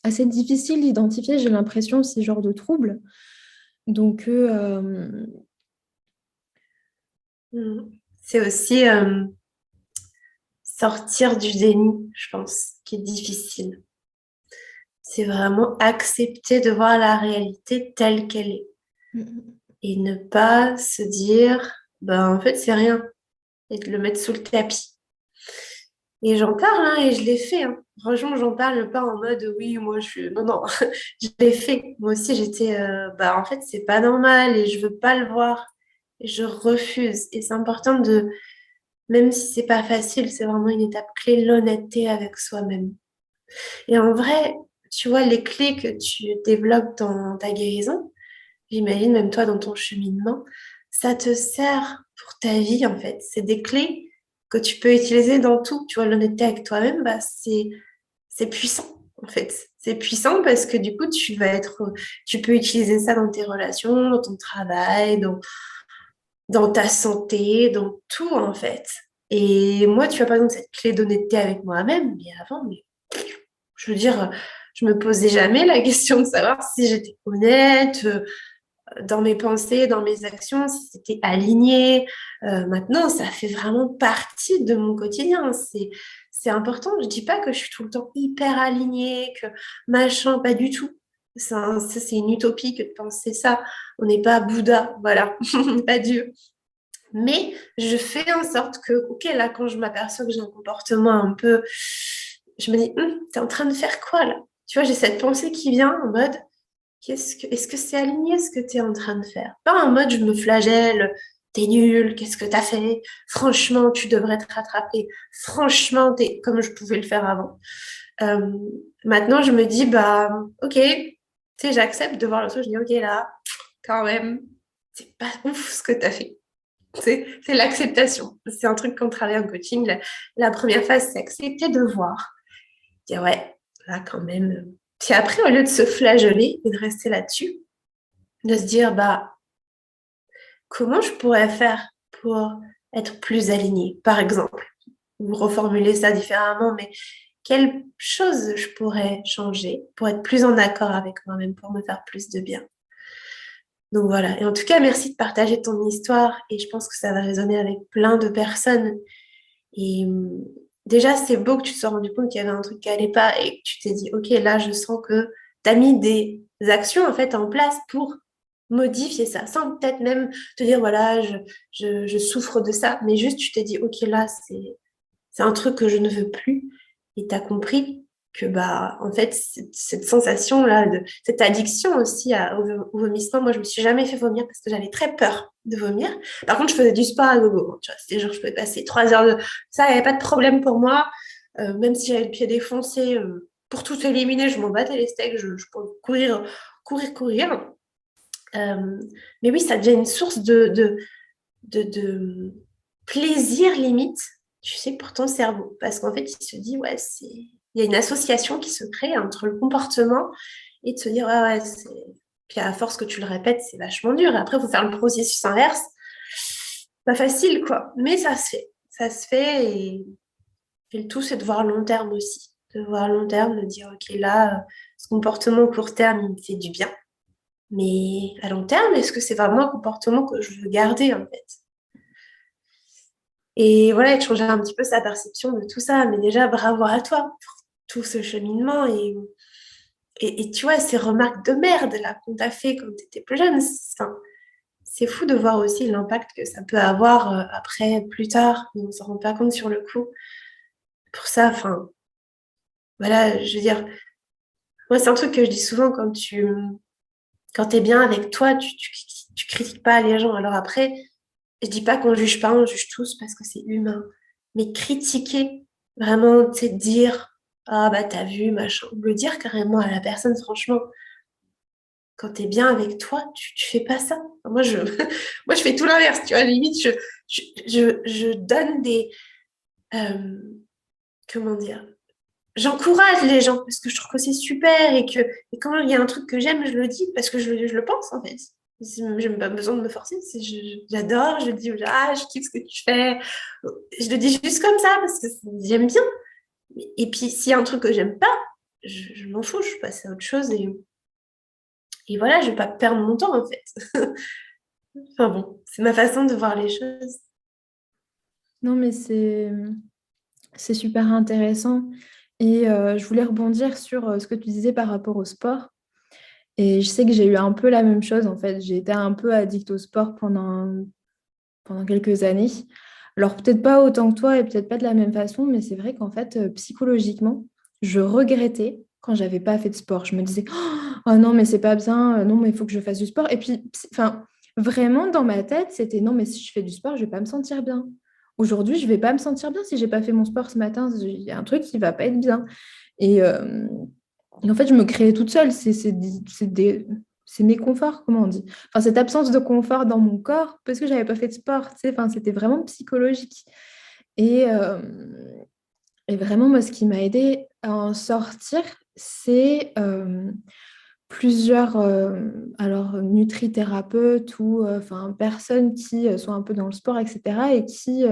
assez difficile d'identifier, j'ai l'impression, ces genres de troubles. Donc, Mm. C'est aussi sortir du déni, je pense, qui est difficile. C'est vraiment accepter de voir la réalité telle qu'elle est Mhm. et ne pas se dire, ben en fait, c'est rien, et de le mettre sous le tapis. Et j'en parle, hein, et je l'ai fait. Hein. Franchement, j'en parle pas en mode oui, moi je suis. Non, non, je l'ai fait. Moi aussi, j'étais. Bah, en fait, c'est pas normal et je veux pas le voir. Et je refuse. Et c'est important de. Même si c'est pas facile, c'est vraiment une étape clé, l'honnêteté avec soi-même. Et en vrai, tu vois, les clés que tu développes dans ta guérison, j'imagine même toi dans ton cheminement, ça te sert pour ta vie en fait. C'est des clés que tu peux utiliser dans tout. Tu vois, l'honnêteté avec toi-même, bah, c'est puissant en fait. C'est puissant parce que du coup, tu peux utiliser ça dans tes relations, dans ton travail, dans ta santé, dans tout en fait. Et moi, tu vois, par exemple, cette clé d'honnêteté avec moi-même, mais avant, mais je veux dire, je me posais jamais la question de savoir si j'étais honnête, dans mes pensées, dans mes actions, si c'était aligné. Maintenant, ça fait vraiment partie de mon quotidien. C'est important. Je dis pas que je suis tout le temps hyper alignée, que machin, pas du tout. Ça, c'est une utopie que de penser ça. On n'est pas Bouddha, voilà, on n'est pas Dieu. Mais je fais en sorte que, ok, là, quand je m'aperçois que j'ai un comportement un peu, je me dis, t'es en train de faire quoi là? Tu vois, j'ai cette pensée qui vient en mode, est-ce que c'est aligné ce que tu es en train de faire? Pas en mode je me flagelle, t'es nul, qu'est-ce que t'as fait? Franchement, tu devrais te rattraper. Franchement, t'es comme je pouvais le faire avant. Euh, Maintenant, je me dis, bah, ok, tu sais, j'accepte de voir le truc. Je dis, ok, là, quand même, c'est pas ouf ce que t'as fait. C'est l'acceptation. C'est un truc qu'on travaille en coaching. La première phase, c'est accepter de voir. Dire, ouais, là, quand même. Puis après, au lieu de se flageller et de rester là-dessus, de se dire, bah, comment je pourrais faire pour être plus alignée, par exemple, ou reformuler ça différemment, mais quelle chose je pourrais changer pour être plus en accord avec moi-même, pour me faire plus de bien. Donc voilà. Et en tout cas, merci de partager ton histoire et je pense que ça va résonner avec plein de personnes. Et déjà, c'est beau que tu te sois rendu compte qu'il y avait un truc qui allait pas et que tu t'es dit, OK, là, je sens que tu as mis des actions en fait en place pour modifier ça, sans peut-être même te dire, voilà, je souffre de ça, mais juste tu t'es dit, OK, là, c'est un truc que je ne veux plus. Et tu as compris que, bah, en fait, cette sensation-là, cette addiction aussi au vomissement, moi, je me suis jamais fait vomir parce que j'avais très peur de vomir. Par contre, je faisais du sport à gogo. Tu vois, c'était genre, je pouvais passer 3 heures de. Ça, il n'y avait pas de problème pour moi. Même si j'avais le pied défoncé, pour tout éliminer, je m'en battais les steaks, je pouvais courir, courir, courir. Euh, mais oui, ça devient une source de plaisir limite, tu sais, pour ton cerveau. Parce qu'en fait, il se dit, ouais, il y a une association qui se crée entre le comportement et de se dire, ouais, ouais, c'est. Puis à force que tu le répètes, c'est vachement dur. Et après, il faut faire le processus inverse. Pas facile, quoi. Mais ça se fait. Ça se fait et le tout, c'est de voir long terme aussi. De voir long terme, de dire, OK, là, ce comportement au court terme, il me fait du bien. Mais à long terme, est-ce que c'est vraiment un comportement que je veux garder, en fait? Et voilà, et de changer un petit peu sa perception de tout ça. Mais déjà, bravo à toi pour tout ce cheminement. Et tu vois, ces remarques de merde là qu'on t'a fait quand tu étais plus jeune, enfin, c'est fou de voir aussi l'impact que ça peut avoir après, plus tard. On ne s'en rend pas compte sur le coup. Pour ça, enfin, voilà, je veux dire, moi, c'est un truc que je dis souvent quand tu es bien avec toi, tu critiques pas les gens. Alors après, je dis pas qu'on juge pas, on juge tous parce que c'est humain. Mais critiquer, vraiment, tu sais, dire, ah bah t'as vu, machin, ou le dire carrément à la personne, franchement, quand t'es bien avec toi, tu fais pas ça. Enfin, moi, moi, je fais tout l'inverse, tu vois, limite, je donne euh, comment dire, j'encourage les gens parce que je trouve que c'est super et quand il y a un truc que j'aime, je le dis parce que je le pense en fait. Je n'ai pas besoin de me forcer. J'adore, je dis, ah, je kiffe ce que tu fais. Je le dis juste comme ça parce que j'aime bien. Et puis, s'il y a un truc que j'aime pas, je m'en fous, je passe à autre chose et voilà, je vais pas perdre mon temps en fait. Enfin bon, c'est ma façon de voir les choses. Non, mais c'est super intéressant. Et je voulais rebondir sur ce que tu disais par rapport au sport. Et je sais que j'ai eu un peu la même chose, en fait. J'ai été un peu addict au sport pendant quelques années. Alors, peut-être pas autant que toi et peut-être pas de la même façon, mais c'est vrai qu'en fait, psychologiquement, je regrettais quand j'avais pas fait de sport. Je me disais, oh non, mais c'est pas bien, non, mais il faut que je fasse du sport. Et puis, enfin, vraiment, dans ma tête, c'était non, mais si je fais du sport, je vais pas me sentir bien. Aujourd'hui, je vais pas me sentir bien si j'ai pas fait mon sport ce matin. Il y a un truc qui va pas être bien. Et, euh, et en fait, je me créais toute seule. C'est mes conforts, comment on dit? Enfin, cette absence de confort dans mon corps parce que j'avais pas fait de sport. Tu sais. Enfin, c'était vraiment psychologique. Et, euh, et vraiment, moi, ce qui m'a aidé à en sortir, c'est plusieurs alors, nutrithérapeutes ou enfin, personnes qui sont un peu dans le sport, etc. et qui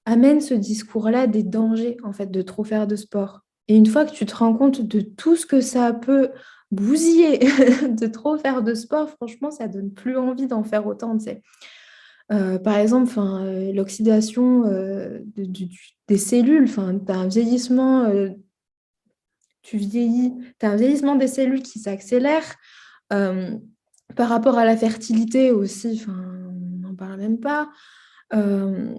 amènent ce discours-là des dangers, en fait, de trop faire de sport. Et une fois que tu te rends compte de tout ce que ça peut bousiller de trop faire de sport, franchement, ça donne plus envie d'en faire autant, tu sais. Par exemple, l'oxydation des cellules, tu as un vieillissement, tu vieillis, tu as un vieillissement des cellules qui s'accélère. Euh, Par rapport à la fertilité aussi, on n'en parle même pas. Euh,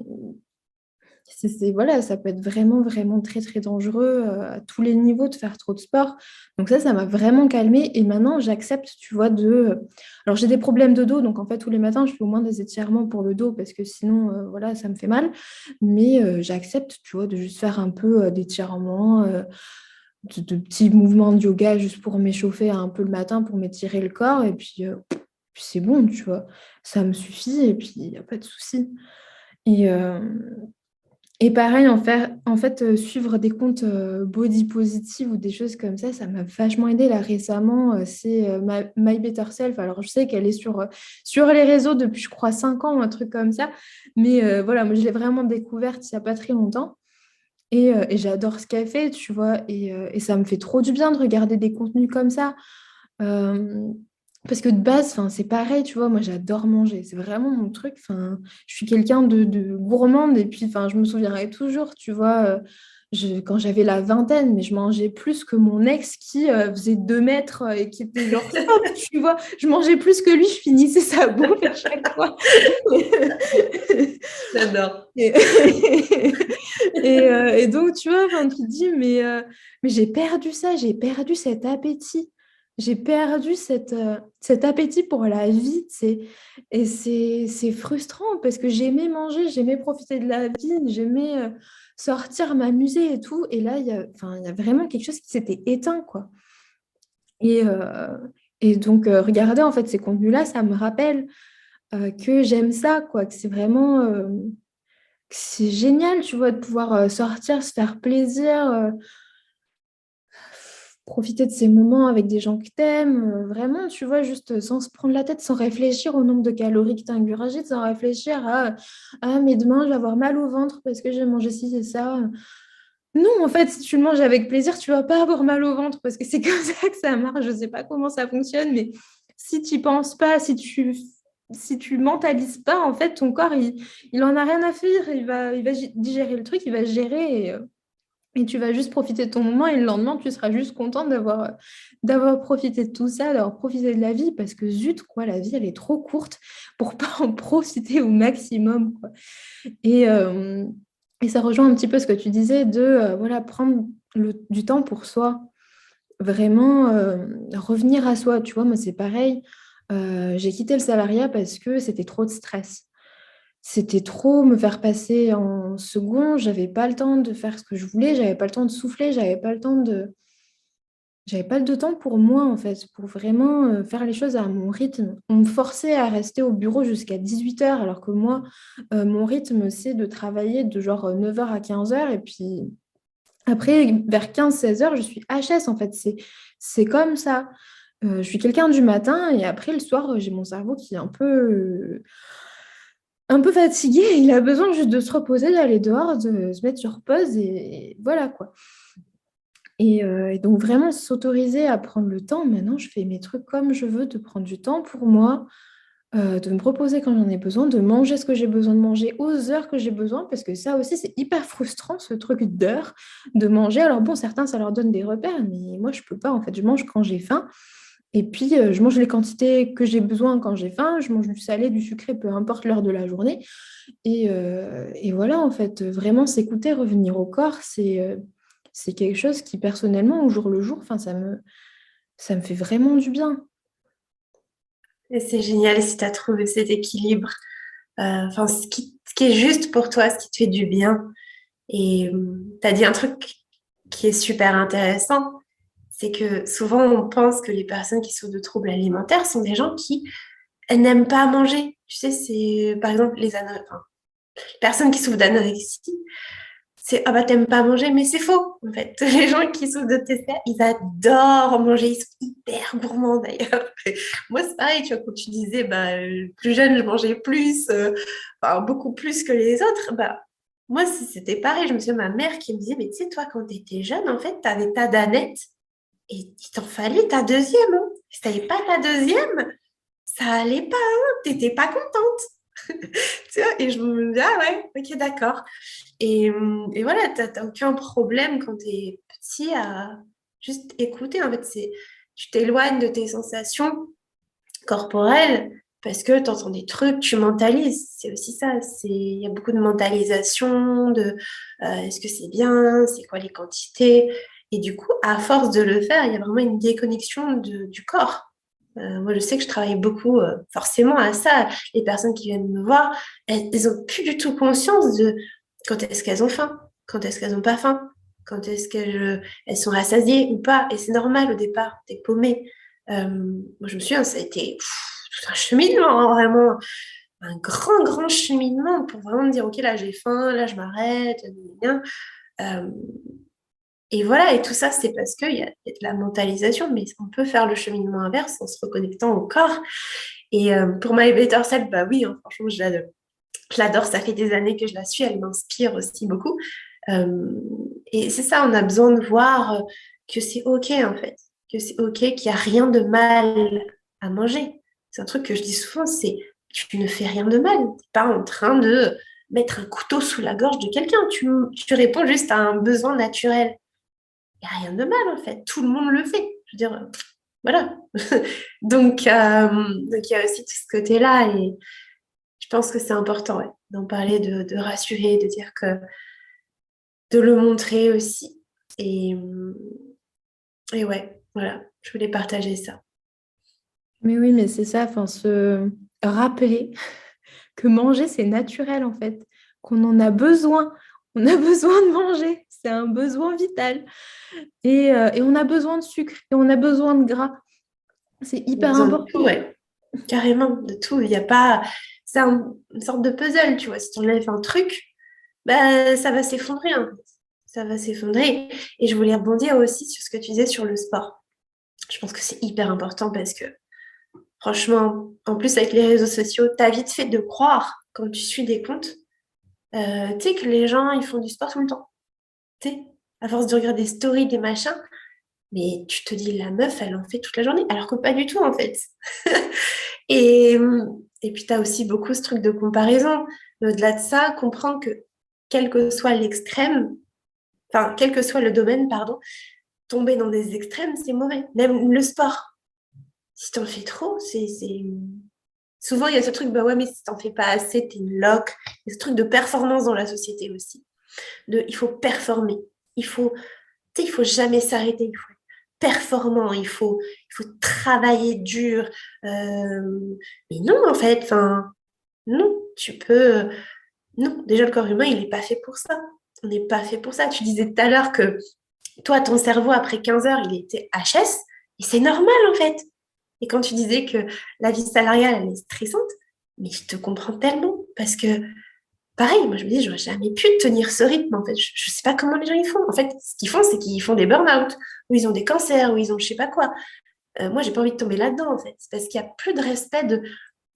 voilà, ça peut être vraiment, vraiment très, très dangereux à tous les niveaux de faire trop de sport. Donc ça m'a vraiment calmée. Et maintenant, j'accepte, tu vois, Alors, j'ai des problèmes de dos, donc en fait, tous les matins, je fais au moins des étirements pour le dos parce que sinon, voilà, ça me fait mal. Mais j'accepte, tu vois, de juste faire un peu d'étirements, de petits mouvements de yoga juste pour m'échauffer un peu le matin, pour m'étirer le corps. Et puis c'est bon, tu vois. Ça me suffit et puis il n'y a pas de souci. Et, euh, et pareil, suivre des comptes body positive ou des choses comme ça m'a vachement aidé là récemment. C'est My Better Self. Alors, je sais qu'elle est sur les réseaux depuis, je crois, 5 ans ou un truc comme ça. Mais voilà, moi, je l'ai vraiment découverte il n'y a pas très longtemps. Et j'adore ce qu'elle fait, tu vois. Et ça me fait trop du bien de regarder des contenus comme ça. Euh, Parce que de base, c'est pareil, tu vois, moi j'adore manger, c'est vraiment mon truc. Je suis quelqu'un de gourmande et puis je me souviendrai toujours, tu vois, quand j'avais la vingtaine, mais je mangeais plus que mon ex qui faisait 2 mètres et qui était genre stop, tu vois, je mangeais plus que lui, je finissais sa bouffe à chaque fois. J'adore. Et, et donc, tu vois, tu te dis, mais j'ai perdu ça, j'ai perdu cet appétit. J'ai perdu cet appétit pour la vie, tu sais. Et c'est frustrant parce que j'aimais manger, j'aimais profiter de la vie, j'aimais sortir, m'amuser et tout. Et là, il y a vraiment quelque chose qui s'était éteint, quoi. Et, euh, et donc, regarder en fait ces contenus-là, ça me rappelle que j'aime ça, quoi, que c'est vraiment... c'est génial, tu vois, de pouvoir sortir, se faire plaisir, profiter de ces moments avec des gens que t'aimes, vraiment, tu vois, juste sans se prendre la tête, sans réfléchir au nombre de calories que tu ingurgites, sans réfléchir à ah, mais demain, je vais avoir mal au ventre parce que j'ai mangé ci et ça. Non, en fait, si tu le manges avec plaisir, tu vas pas avoir mal au ventre parce que c'est comme ça que ça marche. Je sais pas comment ça fonctionne, mais si tu penses pas, si tu mentalises pas, en fait, ton corps, il en a rien à faire. Il va digérer le truc, il va gérer et tu vas juste profiter de ton moment. Et le lendemain, tu seras juste content d'avoir profité de tout ça, d'avoir profité de la vie parce que zut, quoi, la vie, elle est trop courte pour pas en profiter au maximum, quoi. Et, euh, et ça rejoint un petit peu ce que tu disais de voilà, prendre du temps pour soi, vraiment revenir à soi. Tu vois, moi, c'est pareil. J'ai quitté le salariat parce que c'était trop de stress. C'était trop me faire passer en second. J'avais pas le temps de faire ce que je voulais. J'avais pas le temps de souffler. J'avais pas de temps pour moi, en fait, pour vraiment faire les choses à mon rythme. On me forçait à rester au bureau jusqu'à 18 heures, alors que moi, mon rythme, c'est de travailler de genre 9 heures à 15 heures. Et puis après, vers 15 16 heures, je suis HS, en fait. C'est comme ça. Je suis quelqu'un du matin et après, le soir, j'ai mon cerveau qui est un peu fatigué. Il a besoin juste de se reposer, d'aller dehors, de se mettre sur pause et voilà, quoi. Et donc vraiment s'autoriser à prendre le temps. Maintenant, je fais mes trucs comme je veux, de prendre du temps pour moi, de me proposer quand j'en ai besoin, de manger ce que j'ai besoin de manger aux heures que j'ai besoin, parce que ça aussi, c'est hyper frustrant, ce truc d'heures de manger. Alors bon, certains, ça leur donne des repères, mais moi, je peux pas, en fait. Je mange quand j'ai faim. Et puis, je mange les quantités que j'ai besoin quand j'ai faim. Je mange du salé, du sucré, peu importe l'heure de la journée. Et voilà, en fait, vraiment s'écouter, revenir au corps, c'est quelque chose qui, personnellement, au jour le jour, enfin, ça me fait vraiment du bien. Et c'est génial si tu as trouvé cet équilibre. Enfin, ce qui est juste pour toi, ce qui te fait du bien. Et tu as dit un truc qui est super intéressant, c'est que souvent on pense que les personnes qui souffrent de troubles alimentaires sont des gens qui n'aiment pas manger. Tu sais, c'est par exemple enfin, les personnes qui souffrent d'anorexie, c'est ah bah t'aimes pas manger, mais c'est faux en fait. Les gens qui souffrent de TCA, ils adorent manger, ils sont hyper gourmands d'ailleurs. Moi c'est pareil, tu vois, quand tu disais bah plus jeune je mangeais plus, enfin, beaucoup plus que les autres, bah moi c'était pareil. Je me souviens de ma mère qui me disait mais tu sais toi quand t'étais jeune en fait t'avais ta danette et il t'en fallait ta deuxième. Hein. Si t'avais pas ta deuxième, ça allait pas, hein, t'étais pas contente. Tu vois, et je me dis ah ouais, ok d'accord. Et voilà, t'as aucun problème quand tu es petit à juste écouter. En fait, tu t'éloignes de tes sensations corporelles parce que tu entends des trucs, tu mentalises. C'est aussi ça. Il y a beaucoup de mentalisation, de est-ce que c'est bien, c'est quoi les quantités. Et du coup, à force de le faire, il y a vraiment une déconnexion du corps. Moi, je sais que je travaille beaucoup forcément à ça. Les personnes qui viennent me voir, elles ont plus du tout conscience de quand est-ce qu'elles ont faim, quand est-ce qu'elles n'ont pas faim, quand est-ce qu'elles sont rassasiées ou pas. Et c'est normal au départ, t'es paumé. Moi, je me souviens, ça a été tout un cheminement, hein, vraiment un grand, grand cheminement pour vraiment me dire, ok, là j'ai faim, là je m'arrête, gna, gna, gna. Et voilà, et tout ça, c'est parce qu'il y a de la mentalisation, mais on peut faire le cheminement inverse en se reconnectant au corps. Et pour My Better Self, bah oui, hein, franchement, je l'adore, ça fait des années que je la suis, elle m'inspire aussi beaucoup. Euh, et c'est ça, on a besoin de voir que c'est OK en fait, que c'est OK, qu'il n'y a rien de mal à manger. C'est un truc que je dis souvent, c'est tu ne fais rien de mal. Tu n'es pas en train de mettre un couteau sous la gorge de quelqu'un. Tu réponds juste à un besoin naturel. Il n'y a rien de mal en fait, tout le monde le fait. Je veux dire, voilà. Donc il y a aussi tout ce côté-là et je pense que c'est important ouais, d'en parler, de rassurer, de dire que de le montrer aussi. Et, et ouais, voilà, je voulais partager ça. Mais oui, mais c'est ça, enfin, se rappeler que manger, c'est naturel en fait, qu'on en a besoin. On a besoin de manger, c'est un besoin vital. Et on a besoin de sucre, et on a besoin de gras. C'est On a hyper besoin de important. tout, ouais, carrément, de tout. Il n'y a pas. C'est une sorte de puzzle, tu vois. Si tu enlèves un truc, bah, ça va s'effondrer, hein. Ça va s'effondrer. Et je voulais rebondir aussi sur ce que tu disais sur le sport. Je pense que c'est hyper important parce que, franchement, en plus, avec les réseaux sociaux, t'as vite fait de croire, quand tu suis des comptes, tu sais, que les gens, ils font du sport tout le temps. Tu sais, à force de regarder des stories, des machins, mais tu te dis, la meuf, elle en fait toute la journée, alors que pas du tout, en fait. Et, et puis, tu as aussi beaucoup ce truc de comparaison. Mais au-delà de ça, comprendre que quel que soit l'extrême, enfin, quel que soit le domaine, pardon, tomber dans des extrêmes, c'est mauvais. Même le sport. Si t'en fais trop, souvent, il y a ce truc, bah ouais, mais si t'en fais pas assez, t'es une loque. Il y a ce truc de performance dans la société aussi. Il faut performer. Il faut, tu sais, il faut jamais s'arrêter. Il faut être performant. Il faut travailler dur. Mais non, en fait, enfin, non, tu peux. Non, déjà, le corps humain, il n'est pas fait pour ça. On n'est pas fait pour ça. Tu disais tout à l'heure que toi, ton cerveau, après 15 heures, il était HS. Et c'est normal, en fait. Et quand tu disais que la vie salariale, elle est stressante, mais je te comprends tellement. Parce que pareil, moi je me dis, j'aurais jamais pu tenir ce rythme en fait. Je sais pas comment les gens ils font. En fait, ce qu'ils font, c'est qu'ils font des burn-out, ou ils ont des cancers, ou ils ont je sais pas quoi. Moi, j'ai pas envie de tomber là-dedans en fait. C'est parce qu'il y a plus de respect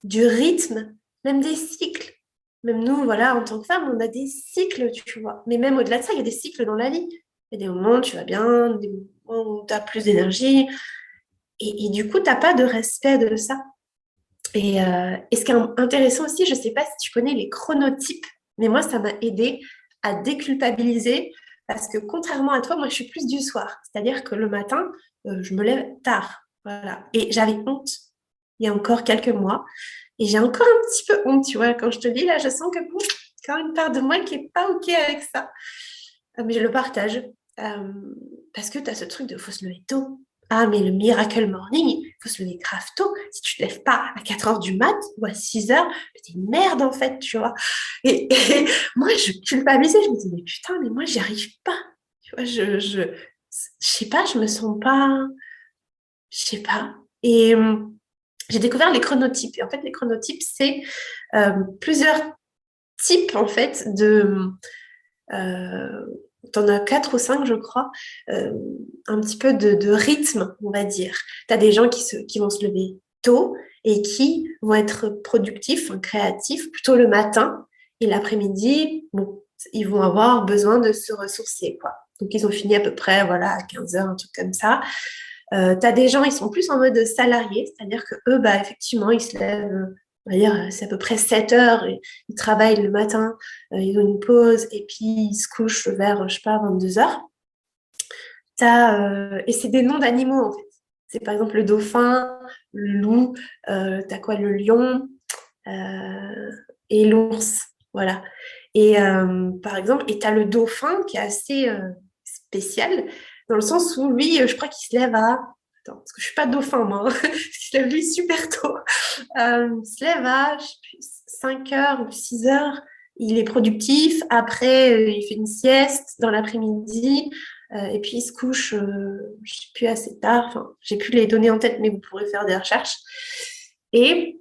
du rythme, même des cycles. Même nous, voilà, en tant que femmes, on a des cycles, tu vois. Mais même au-delà de ça, il y a des cycles dans la vie. Il y a des moments où tu vas bien, des moments où tu as plus d'énergie. Et du coup, tu n'as pas de respect de ça. Et ce qui est intéressant aussi, je ne sais pas si tu connais les chronotypes, mais moi, ça m'a aidé à déculpabiliser parce que contrairement à toi, moi, je suis plus du soir. C'est-à-dire que le matin, je me lève tard. Voilà. Et j'avais honte il y a encore quelques mois. Et j'ai encore un petit peu honte, tu vois. Quand je te dis, là, je sens que bon, quand même une part de moi qui n'est pas OK avec ça. Mais je le partage. Euh, Parce que tu as ce truc de faut se lever tôt. Ah, mais le miracle morning, il faut se lever grave tôt. Si tu te lèves pas à 4 heures du mat ou à 6 heures, c'est une merde en fait, tu vois. Et moi, je culpabilisais. Je me disais, mais putain, mais moi, j'y arrive pas. Tu vois, je sais pas, je me sens pas. Je sais pas. Et j'ai découvert les chronotypes. Et en fait, les chronotypes, c'est plusieurs types en fait de euh, t'en as quatre ou cinq, je crois, euh, un petit peu de rythme, on va dire. Tu as des gens qui vont se lever tôt et qui vont être productifs, créatifs, plutôt le matin. Et l'après-midi, bon, ils vont avoir besoin de se ressourcer, quoi. Donc, ils ont fini à peu près, voilà, à 15 heures, un truc comme ça. Tu as des gens, ils sont plus en mode salarié, c'est-à-dire que eux, bah, effectivement, ils se lèvent, on va dire, c'est à peu près 7 heures, et ils travaillent le matin, ils ont une pause, et puis ils se couchent vers, je sais pas, 22 heures. Et c'est des noms d'animaux, en fait. C'est par exemple le dauphin, le loup, t'as quoi, le lion, euh, et l'ours, voilà. Et par exemple, et t'as le dauphin qui est assez spécial, dans le sens où lui, je crois qu'il se lève à... Attends, parce que je suis pas dauphin, moi, hein. Il se lève lui super tôt. Il se lève à, je sais plus, 5 heures ou 6 heures. Il est productif. Après, il fait une sieste dans l'après-midi. Et puis, il se couche, je sais plus, assez tard. Enfin, j'ai plus les données en tête, mais vous pourrez faire des recherches. Et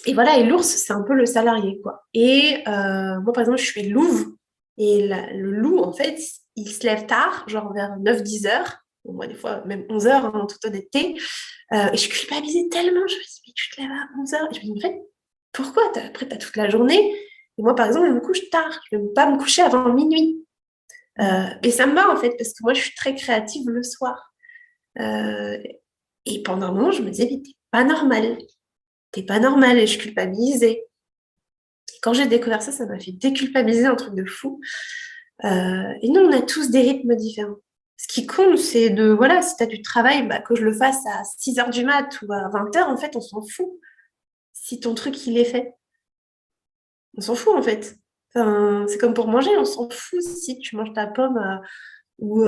et voilà, et l'ours, c'est un peu le salarié, quoi. Et moi, par exemple, je suis louve. Et le loup, en fait, il se lève tard, genre vers 9-10 heures. Bon, moi, des fois, même 11 heures, hein, en toute honnêteté. Et je culpabilisais tellement. Je me dis, mais tu te lèves à 11 heures. Et je me dis, en fait, pourquoi après, tu as toute la journée. Et moi, par exemple, je me couche tard. Je ne vais pas me coucher avant minuit. Et ça me va, en fait, parce que moi, je suis très créative le soir. Euh, et pendant un moment, je me disais, mais t'es pas normal. T'es pas normal. Et je culpabilisais. Quand j'ai découvert ça, ça m'a fait déculpabiliser un truc de fou. Et nous, on a tous des rythmes différents. Ce qui compte, c'est de, voilà, si tu as du travail, bah, que je le fasse à 6 heures du mat ou à 20 heures, en fait, on s'en fout. Si ton truc, il est fait, on s'en fout, en fait. Enfin, c'est comme pour manger, on s'en fout si tu manges ta pomme ou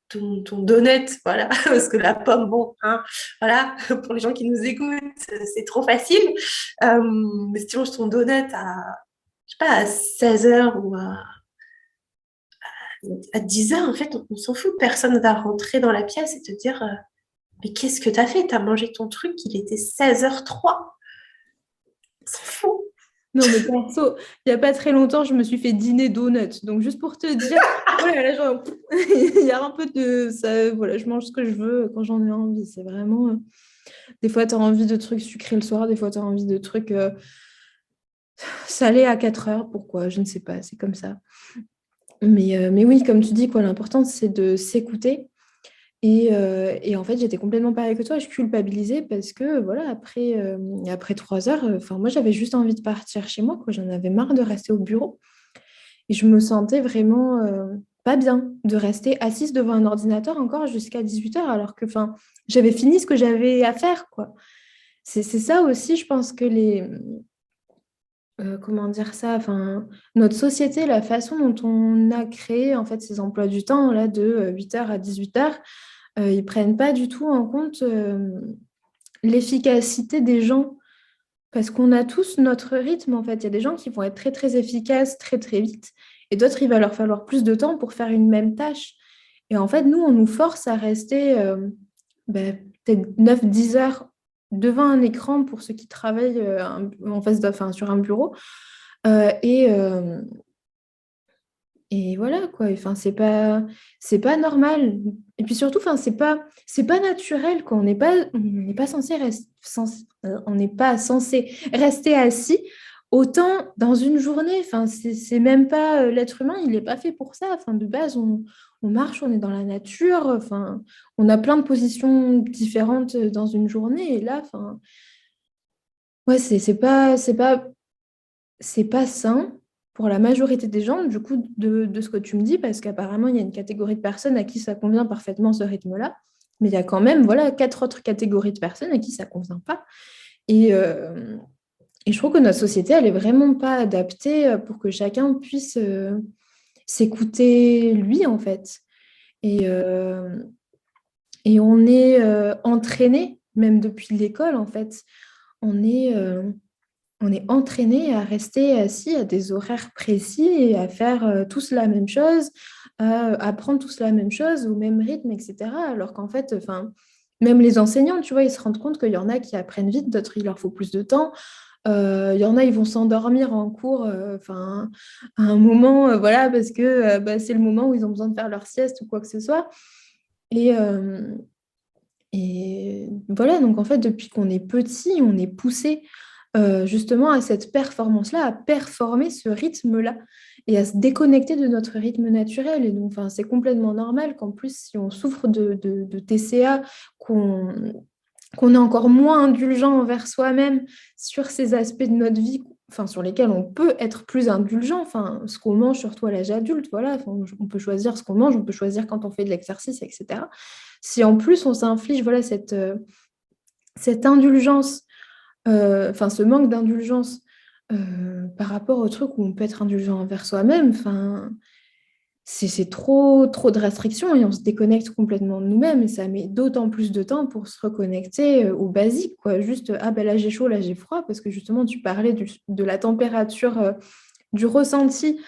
ton donut, voilà. Parce que la pomme, bon, hein, voilà, pour les gens qui nous écoutent, c'est trop facile. Mais si tu manges ton donut je sais pas, à 16 heures ou à 10 heures, en fait, on s'en fout. Personne va rentrer dans la pièce et te dire mais qu'est-ce que t'as fait? T'as mangé ton truc, il était 16h03. On s'en fout. Non, mais perso, il n'y a pas très longtemps, je me suis fait dîner donuts. Donc, juste pour te dire, voilà, là, genre, il y a un peu de ça. Voilà, je mange ce que je veux quand j'en ai envie. C'est vraiment. Des fois, tu as envie de trucs sucrés le soir, des fois, tu as envie de trucs salés à 4 heures. Pourquoi? Je ne sais pas, c'est comme ça. Mais oui, comme tu dis, quoi, l'important, c'est de s'écouter. Et en fait, j'étais complètement pareil que toi. Je culpabilisais parce que, voilà, après 3 heures, enfin, moi, j'avais juste envie de partir chez moi, quoi. J'en avais marre de rester au bureau. Et je me sentais vraiment pas bien de rester assise devant un ordinateur encore jusqu'à 18 heures, alors que, enfin, j'avais fini ce que j'avais à faire, quoi. C'est ça aussi, je pense que comment dire ça, enfin, notre société, la façon dont on a créé en fait ces emplois du temps là de 8 heures à 18 heures, ils prennent pas du tout en compte l'efficacité des gens parce qu'on a tous notre rythme en fait. Il y a des gens qui vont être très très efficaces très très vite et d'autres il va leur falloir plus de temps pour faire une même tâche. Et en fait, nous, on nous force à rester peut-être 9-10 heures devant un écran pour ceux qui travaillent en face enfin, sur un bureau. Euh, et, euh, et voilà, quoi. Enfin, c'est pas normal. Et puis surtout, enfin, c'est pas naturel, quoi. On n'est pas censé on n'est pas censé rester assis autant dans une journée. Enfin, c'est même pas l'être humain, il n'est pas fait pour ça. Enfin, de base, on marche, on est dans la nature. Enfin, on a plein de positions différentes dans une journée. Et là, enfin, Ouais, c'est pas sain pour la majorité des gens, du coup, de ce que tu me dis, parce qu'apparemment, il y a une catégorie de personnes à qui ça convient parfaitement ce rythme-là, mais il y a quand même, voilà, quatre autres catégories de personnes à qui ça convient pas. Et, euh, et je trouve que notre société, elle est vraiment pas adaptée pour que chacun puisse s'écouter lui, en fait. Et, euh, et on est entraîné, même depuis l'école, en fait, on est, euh, on est entraîné à rester assis à des horaires précis et à faire tous la même chose, à apprendre tous la même chose au même rythme, etc. Alors qu'en fait, enfin, même les enseignants, tu vois, ils se rendent compte qu'il y en a qui apprennent vite, d'autres, il leur faut plus de temps. Il y en a, ils vont s'endormir en cours, enfin, à un moment, voilà, parce que bah, c'est le moment où ils ont besoin de faire leur sieste ou quoi que ce soit. Et, euh, et voilà, donc en fait, depuis qu'on est petit, on est poussé justement à cette performance-là, à performer ce rythme-là et à se déconnecter de notre rythme naturel. Et donc, enfin, c'est complètement normal qu'en plus, si on souffre de TCA, qu'on est encore moins indulgent envers soi-même sur ces aspects de notre vie, enfin, sur lesquels on peut être plus indulgent, enfin, ce qu'on mange, surtout à l'âge adulte, voilà, enfin, on peut choisir ce qu'on mange, on peut choisir quand on fait de l'exercice, etc. Si en plus on s'inflige voilà, cette indulgence, enfin ce manque d'indulgence par rapport au truc où on peut être indulgent envers soi-même, enfin, c'est trop, trop de restrictions et on se déconnecte complètement de nous-mêmes et ça met d'autant plus de temps pour se reconnecter au basique, quoi. Juste, ah ben là j'ai chaud, là j'ai froid, parce que justement tu parlais de la température, du ressenti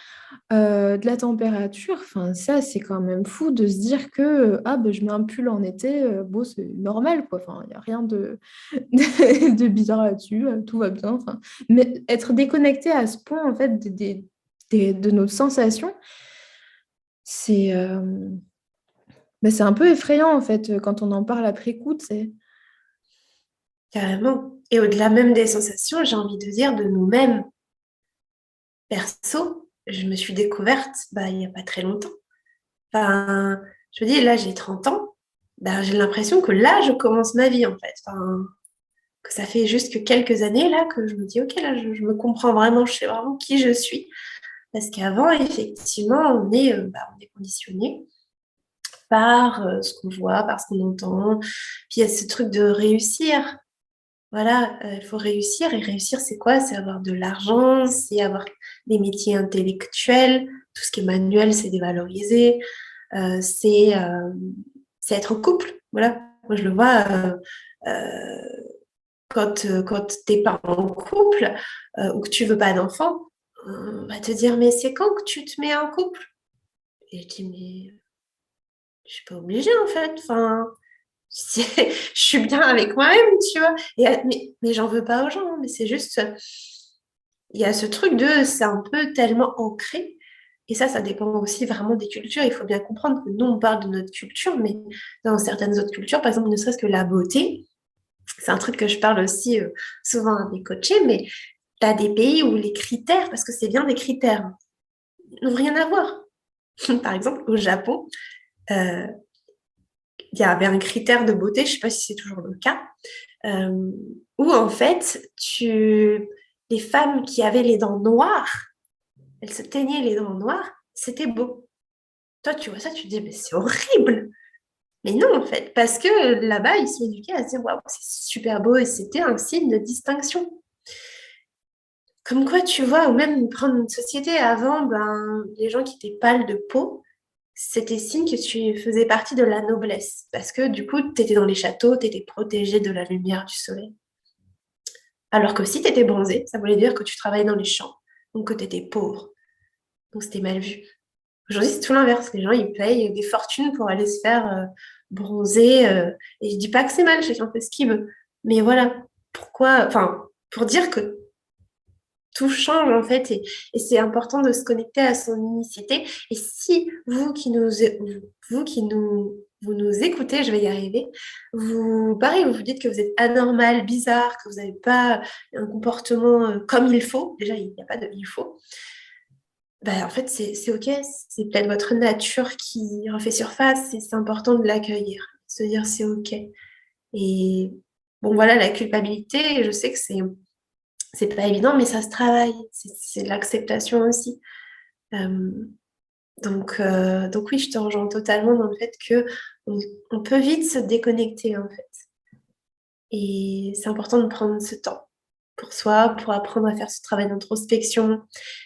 de la température. Enfin, ça c'est quand même fou de se dire que ah ben, je mets un pull en été, bon c'est normal, quoi. Enfin, il n'y a rien de bizarre là-dessus, tout va bien. Enfin, mais être déconnecté à ce point en fait de nos sensations, c'est ben, c'est un peu effrayant en fait quand on en parle après coup, tu sais. Carrément. Et au-delà même des sensations, j'ai envie de dire de nous-mêmes. Perso, je me suis découverte bah, il n'y a pas très longtemps. Enfin, je me dis, là, j'ai 30 ans. Bah, j'ai l'impression que là, je commence ma vie, en fait. Enfin, que ça fait juste que quelques années, là, que je me dis, OK, là, je me comprends vraiment, je sais vraiment qui je suis. Parce qu'avant, effectivement, on est conditionné par ce qu'on voit, par ce qu'on entend. Puis il y a ce truc de réussir. Voilà, il faut réussir. Et réussir, c'est quoi? C'est avoir de l'argent, c'est avoir des métiers intellectuels. Tout ce qui est manuel, c'est dévalorisé. Euh, c'est euh, c'est être en couple. Voilà, moi je le vois quand t'es pas en couple ou que tu veux pas d'enfant, on va te dire mais c'est quand que tu te mets en couple? Et je dis mais je suis pas obligée en fait. Enfin, je suis bien avec moi-même, tu vois. Mais j'en veux pas aux gens, hein, mais c'est juste il y a ce truc de c'est un peu tellement ancré. Et ça dépend aussi vraiment des cultures. Il faut bien comprendre que nous, on parle de notre culture, mais dans certaines autres cultures, par exemple, ne serait-ce que la beauté, c'est un truc que je parle aussi souvent à mes coachés, mais tu as des pays où les critères, parce que c'est bien des critères, hein, n'ont rien à voir. Par exemple, au Japon, euh, il y avait un critère de beauté, je ne sais pas si c'est toujours le cas, euh, où en fait, les femmes qui avaient les dents noires, elles se teignaient les dents noires, c'était beau. Toi, tu vois ça, tu te dis, mais c'est horrible. Mais non, en fait, parce que là-bas, ils sont éduqués à se dire, waouh, c'est super beau et c'était un signe de distinction. Comme quoi, tu vois, ou même prendre une société avant, ben, les gens qui étaient pâles de peau, c'était signe que tu faisais partie de la noblesse. Parce que du coup, tu étais dans les châteaux, tu étais protégé de la lumière du soleil. Alors que si tu étais bronzé, ça voulait dire que tu travaillais dans les champs, donc que tu étais pauvre. Donc c'était mal vu. Aujourd'hui, c'est tout l'inverse. Les gens, ils payent des fortunes pour aller se faire bronzer. Et je dis pas que c'est mal, chacun fait ce qu'il veut. Mais voilà, pourquoi, enfin, pour dire que tout change en fait et c'est important de se connecter à son unicité. Et si vous nous écoutez, je vais y arriver, pareil, vous vous dites que vous êtes anormal, bizarre, que vous n'avez pas un comportement comme il faut, déjà il n'y a pas de il faut, ben, en fait c'est ok, c'est peut-être votre nature qui refait surface et c'est important de l'accueillir, se dire c'est ok. Et bon voilà, la culpabilité, je sais que c'est c'est pas évident, mais ça se travaille. C'est de l'acceptation aussi. Euh, donc oui, je te rejoins totalement dans le fait que on peut vite se déconnecter en fait. Et c'est important de prendre ce temps pour soi, pour apprendre à faire ce travail d'introspection.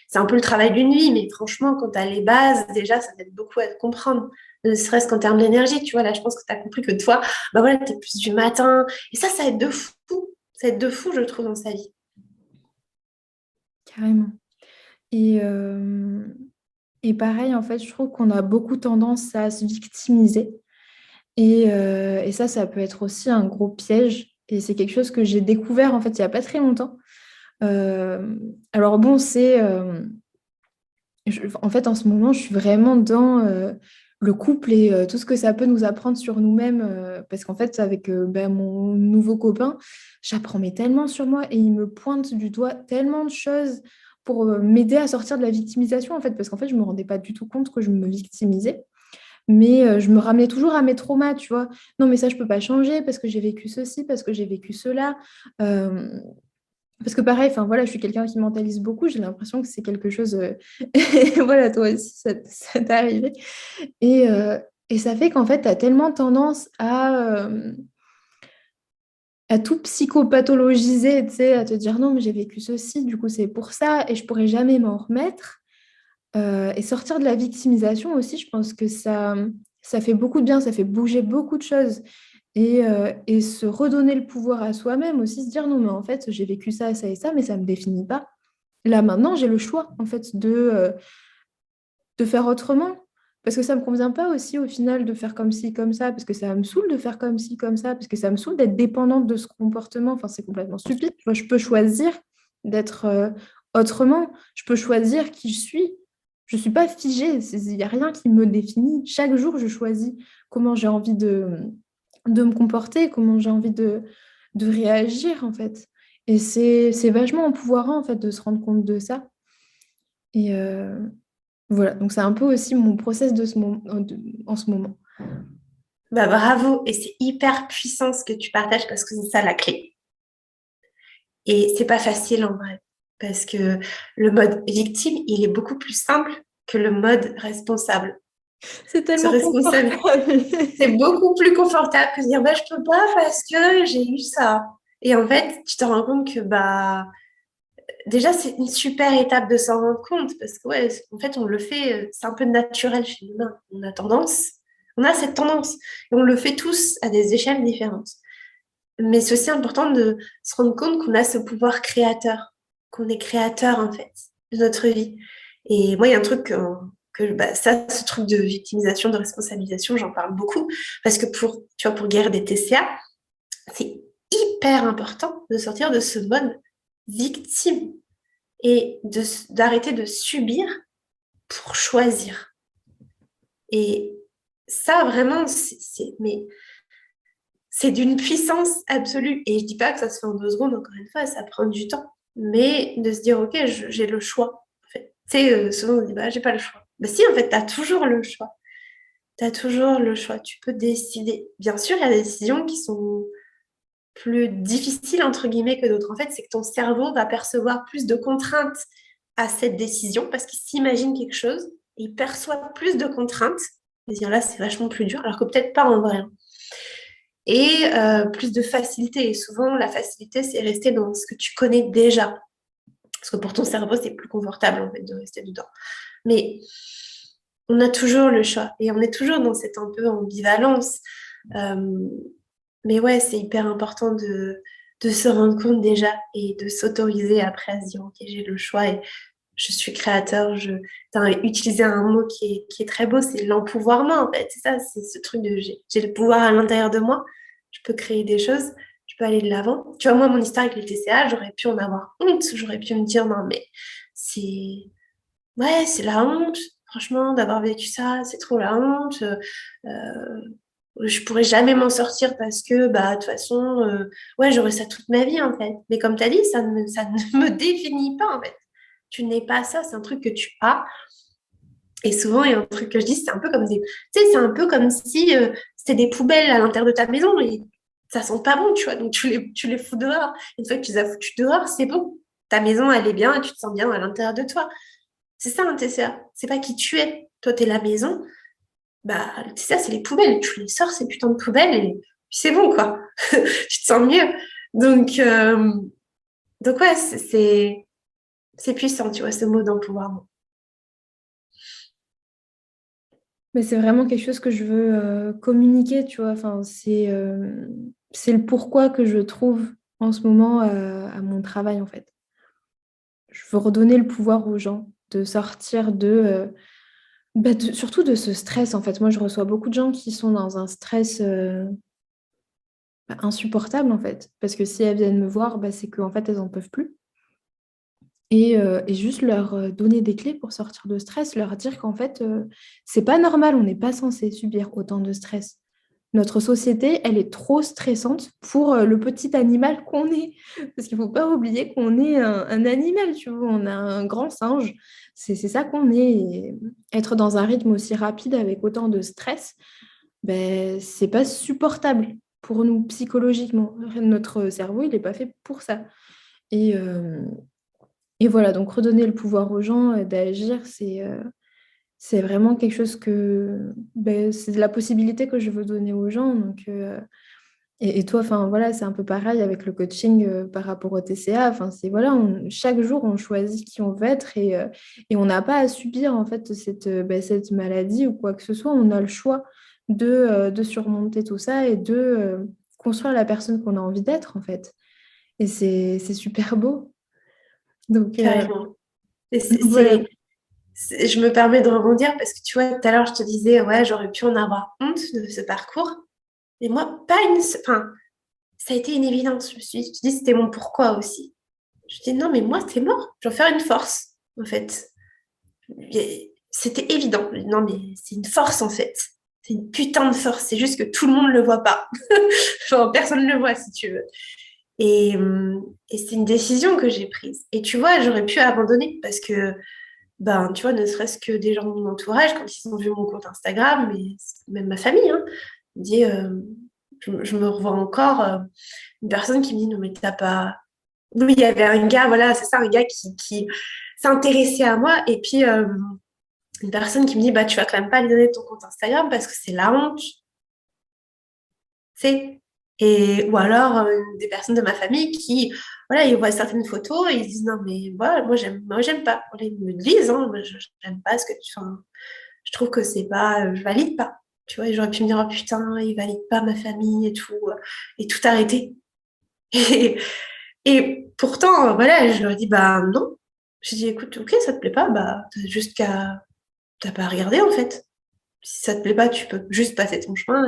C'est un peu le travail d'une vie, mais franchement, quand tu as les bases, déjà, ça t'aide beaucoup à te comprendre. Ne serait-ce qu'en termes d'énergie, tu vois, là, je pense que tu as compris que toi, bah voilà, tu es plus du matin. Et ça aide de fou. Ça aide de fou, je trouve, dans sa vie. Carrément. Et, et pareil, en fait, je trouve qu'on a beaucoup tendance à se victimiser. Et ça peut être aussi un gros piège. Et c'est quelque chose que j'ai découvert, en fait, il n'y a pas très longtemps. Alors bon, en fait, en ce moment, je suis vraiment dans le couple et tout ce que ça peut nous apprendre sur nous-mêmes. Parce qu'en fait, avec mon nouveau copain, j'apprends mais tellement sur moi et il me pointe du doigt tellement de choses pour m'aider à sortir de la victimisation, en fait. Parce qu'en fait, je ne me rendais pas du tout compte que je me victimisais. Mais je me ramenais toujours à mes traumas, tu vois. Non, mais ça, je peux pas changer parce que j'ai vécu ceci, parce que j'ai vécu cela. Euh, Parce que pareil, enfin voilà, je suis quelqu'un qui mentalise beaucoup. J'ai l'impression que c'est quelque chose. Et voilà, toi aussi, ça t'est arrivé. Et, euh, et ça fait qu'en fait, tu as tellement tendance à tout psychopathologiser, tu sais, à te dire non, mais j'ai vécu ceci, du coup, c'est pour ça, et je pourrais jamais m'en remettre. Et sortir de la victimisation aussi, je pense que ça fait beaucoup de bien, ça fait bouger beaucoup de choses. Et se redonner le pouvoir à soi-même aussi, se dire non, mais en fait, j'ai vécu ça, ça et ça, mais ça ne me définit pas. Là, maintenant, j'ai le choix, en fait, de faire autrement. Parce que ça ne me convient pas aussi, au final, de faire comme ci, comme ça, parce que ça me saoule de faire comme ci, comme ça, parce que ça me saoule d'être dépendante de ce comportement. Enfin, c'est complètement stupide. Moi, je peux choisir d'être autrement. Je peux choisir qui je suis. Je ne suis pas figée. Il n'y a rien qui me définit. Chaque jour, je choisis comment j'ai envie de me comporter, comment j'ai envie de réagir, en fait. Et c'est vachement empouvoirant, en fait, de se rendre compte de ça. Et voilà, donc c'est un peu aussi mon process en ce moment. Bah bravo, et c'est hyper puissant ce que tu partages parce que c'est ça la clé. Et c'est pas facile en vrai, parce que le mode victime, il est beaucoup plus simple que le mode responsable. C'est Se tellement responsabiliser, confortable. c'est beaucoup plus confortable que de dire bah je peux pas parce que j'ai eu ça. Et en fait, tu te rends compte que bah déjà c'est une super étape de s'en rendre compte parce que ouais, en fait on le fait, c'est un peu naturel chez l'humain. On a cette tendance et on le fait tous à des échelles différentes. Mais c'est aussi important de se rendre compte qu'on a ce pouvoir créateur, qu'on est créateur en fait de notre vie. Et moi, il y a un truc bah, ça, ce truc de victimisation, de responsabilisation, j'en parle beaucoup parce que tu vois, pour guérir des TCA, c'est hyper important de sortir de ce mode victime et d'arrêter de subir pour choisir. Et ça, vraiment, mais c'est d'une puissance absolue. Et je dis pas que ça se fait en 2 secondes, encore une fois, ça prend du temps. Mais de se dire, OK, j'ai le choix. En fait. Tu sais, souvent on se dit, bah, j'ai pas le choix. Bah si, en fait, tu as toujours le choix. Tu as toujours le choix. Tu peux décider. Bien sûr, il y a des décisions qui sont plus difficiles, entre guillemets, que d'autres. En fait, c'est que ton cerveau va percevoir plus de contraintes à cette décision parce qu'il s'imagine quelque chose et il perçoit plus de contraintes. Et dire là, c'est vachement plus dur, alors que peut-être pas en vrai. Hein. Et plus de facilité. Et souvent, la facilité, c'est rester dans ce que tu connais déjà. Parce que pour ton cerveau, c'est plus confortable en fait de rester dedans. Mais on a toujours le choix et on est toujours dans cette un peu ambivalence. Euh, mais ouais, c'est hyper important de se rendre compte déjà et de s'autoriser après à se dire, ok, j'ai le choix et je suis créateur. Tu as utilisé un mot qui est très beau, c'est l'empouvoirment en fait. C'est ça, c'est ce truc de j'ai le pouvoir à l'intérieur de moi, je peux créer des choses, je peux aller de l'avant. Tu vois, moi, mon histoire avec les TCA, j'aurais pu en avoir honte, j'aurais pu me dire, non, mais c'est ouais, c'est la honte, franchement, d'avoir vécu ça, c'est trop la honte. Je pourrais jamais m'en sortir parce que, bah, de toute façon, ouais, j'aurais ça toute ma vie, en fait. Mais comme tu as dit, ça ne me définit pas, en fait. Tu n'es pas ça, c'est un truc que tu as. Et souvent, il y a un truc que je dis, c'est un peu comme des... Tu sais, c'est un peu comme si c'était des poubelles à l'intérieur de ta maison et ça sent pas bon, tu vois. Donc, tu les fous dehors. Une fois que tu les as foutus dehors, c'est bon. ta maison, elle est bien et tu te sens bien à l'intérieur de toi. C'est ça un TCA. C'est pas qui tu es. Toi, t'es la maison. Bah, le TCA, c'est les poubelles. Tu les sors, ces putains de poubelles, et puis c'est bon, quoi. Tu te sens mieux. Donc, euh, donc ouais, c'est puissant, tu vois, ce mot d'empowerment. Mais c'est vraiment quelque chose que je veux communiquer, tu vois. Enfin, c'est le pourquoi que je trouve en ce moment à mon travail, en fait. Je veux redonner le pouvoir aux gens de sortir surtout de ce stress, en fait. Moi, je reçois beaucoup de gens qui sont dans un stress insupportable, en fait. Parce que si elles viennent me voir, c'est qu'en fait, elles n'en peuvent plus. Et juste leur donner des clés pour sortir de stress, leur dire qu'en fait, c'est pas normal, on n'est pas censé subir autant de stress. Notre société, elle est trop stressante pour le petit animal qu'on est. Parce qu'il ne faut pas oublier qu'on est un animal, tu vois, on a un grand singe. C'est ça qu'on est. Et être dans un rythme aussi rapide avec autant de stress, c'est pas supportable pour nous psychologiquement. Notre cerveau, il n'est pas fait pour ça. Et, euh, et voilà, donc redonner le pouvoir aux gens d'agir, c'est vraiment quelque chose c'est de la possibilité que je veux donner aux gens. Et toi, enfin voilà, c'est un peu pareil avec le coaching par rapport au TCA. Enfin, c'est voilà, chaque jour on choisit qui on veut être et on n'a pas à subir en fait cette maladie ou quoi que ce soit. On a le choix de surmonter tout ça et de construire la personne qu'on a envie d'être en fait. Et c'est super beau. Donc, Carrément. Et voilà. je me permets de rebondir parce que tu vois, tout à l'heure, je te disais, ouais, j'aurais pu en avoir honte de ce parcours. Mais moi, pas une. Enfin, ça a été une évidence. Je me suis dit, c'était mon pourquoi aussi. Je dis, non, mais moi, c'est mort. Je vais en faire une force, en fait. C'était évident. Non, mais c'est une force, en fait. C'est une putain de force. C'est juste que tout le monde ne le voit pas. Enfin, personne ne le voit, si tu veux. Et c'est une décision que j'ai prise. Et tu vois, j'aurais pu abandonner parce que ben, tu vois, ne serait-ce que des gens de mon entourage, quand ils ont vu mon compte Instagram, mais même ma famille, hein, me dit, je me revois encore, une personne qui me dit, non, mais t'as pas. Oui, il y avait un gars, voilà, c'est ça, un gars qui s'intéressait à moi, et puis une personne qui me dit, bah, tu vas quand même pas lui donner ton compte Instagram parce que c'est la honte, c'est. Et, ou alors des personnes de ma famille qui, voilà, ils voient certaines photos et ils se disent, non, mais voilà, moi, j'aime pas. Voilà, ils me le disent, hein, moi, j'aime pas ce que tu fais. Je trouve que c'est pas, je valide pas. Tu vois, j'aurais pu me dire, oh putain, il valide pas ma famille et tout arrêter. Et, et pourtant, voilà, je leur ai dit, bah non. J'ai dit, écoute, ok, ça te plaît pas, bah t'as pas à regarder en fait. Si ça te plaît pas, tu peux juste passer ton chemin.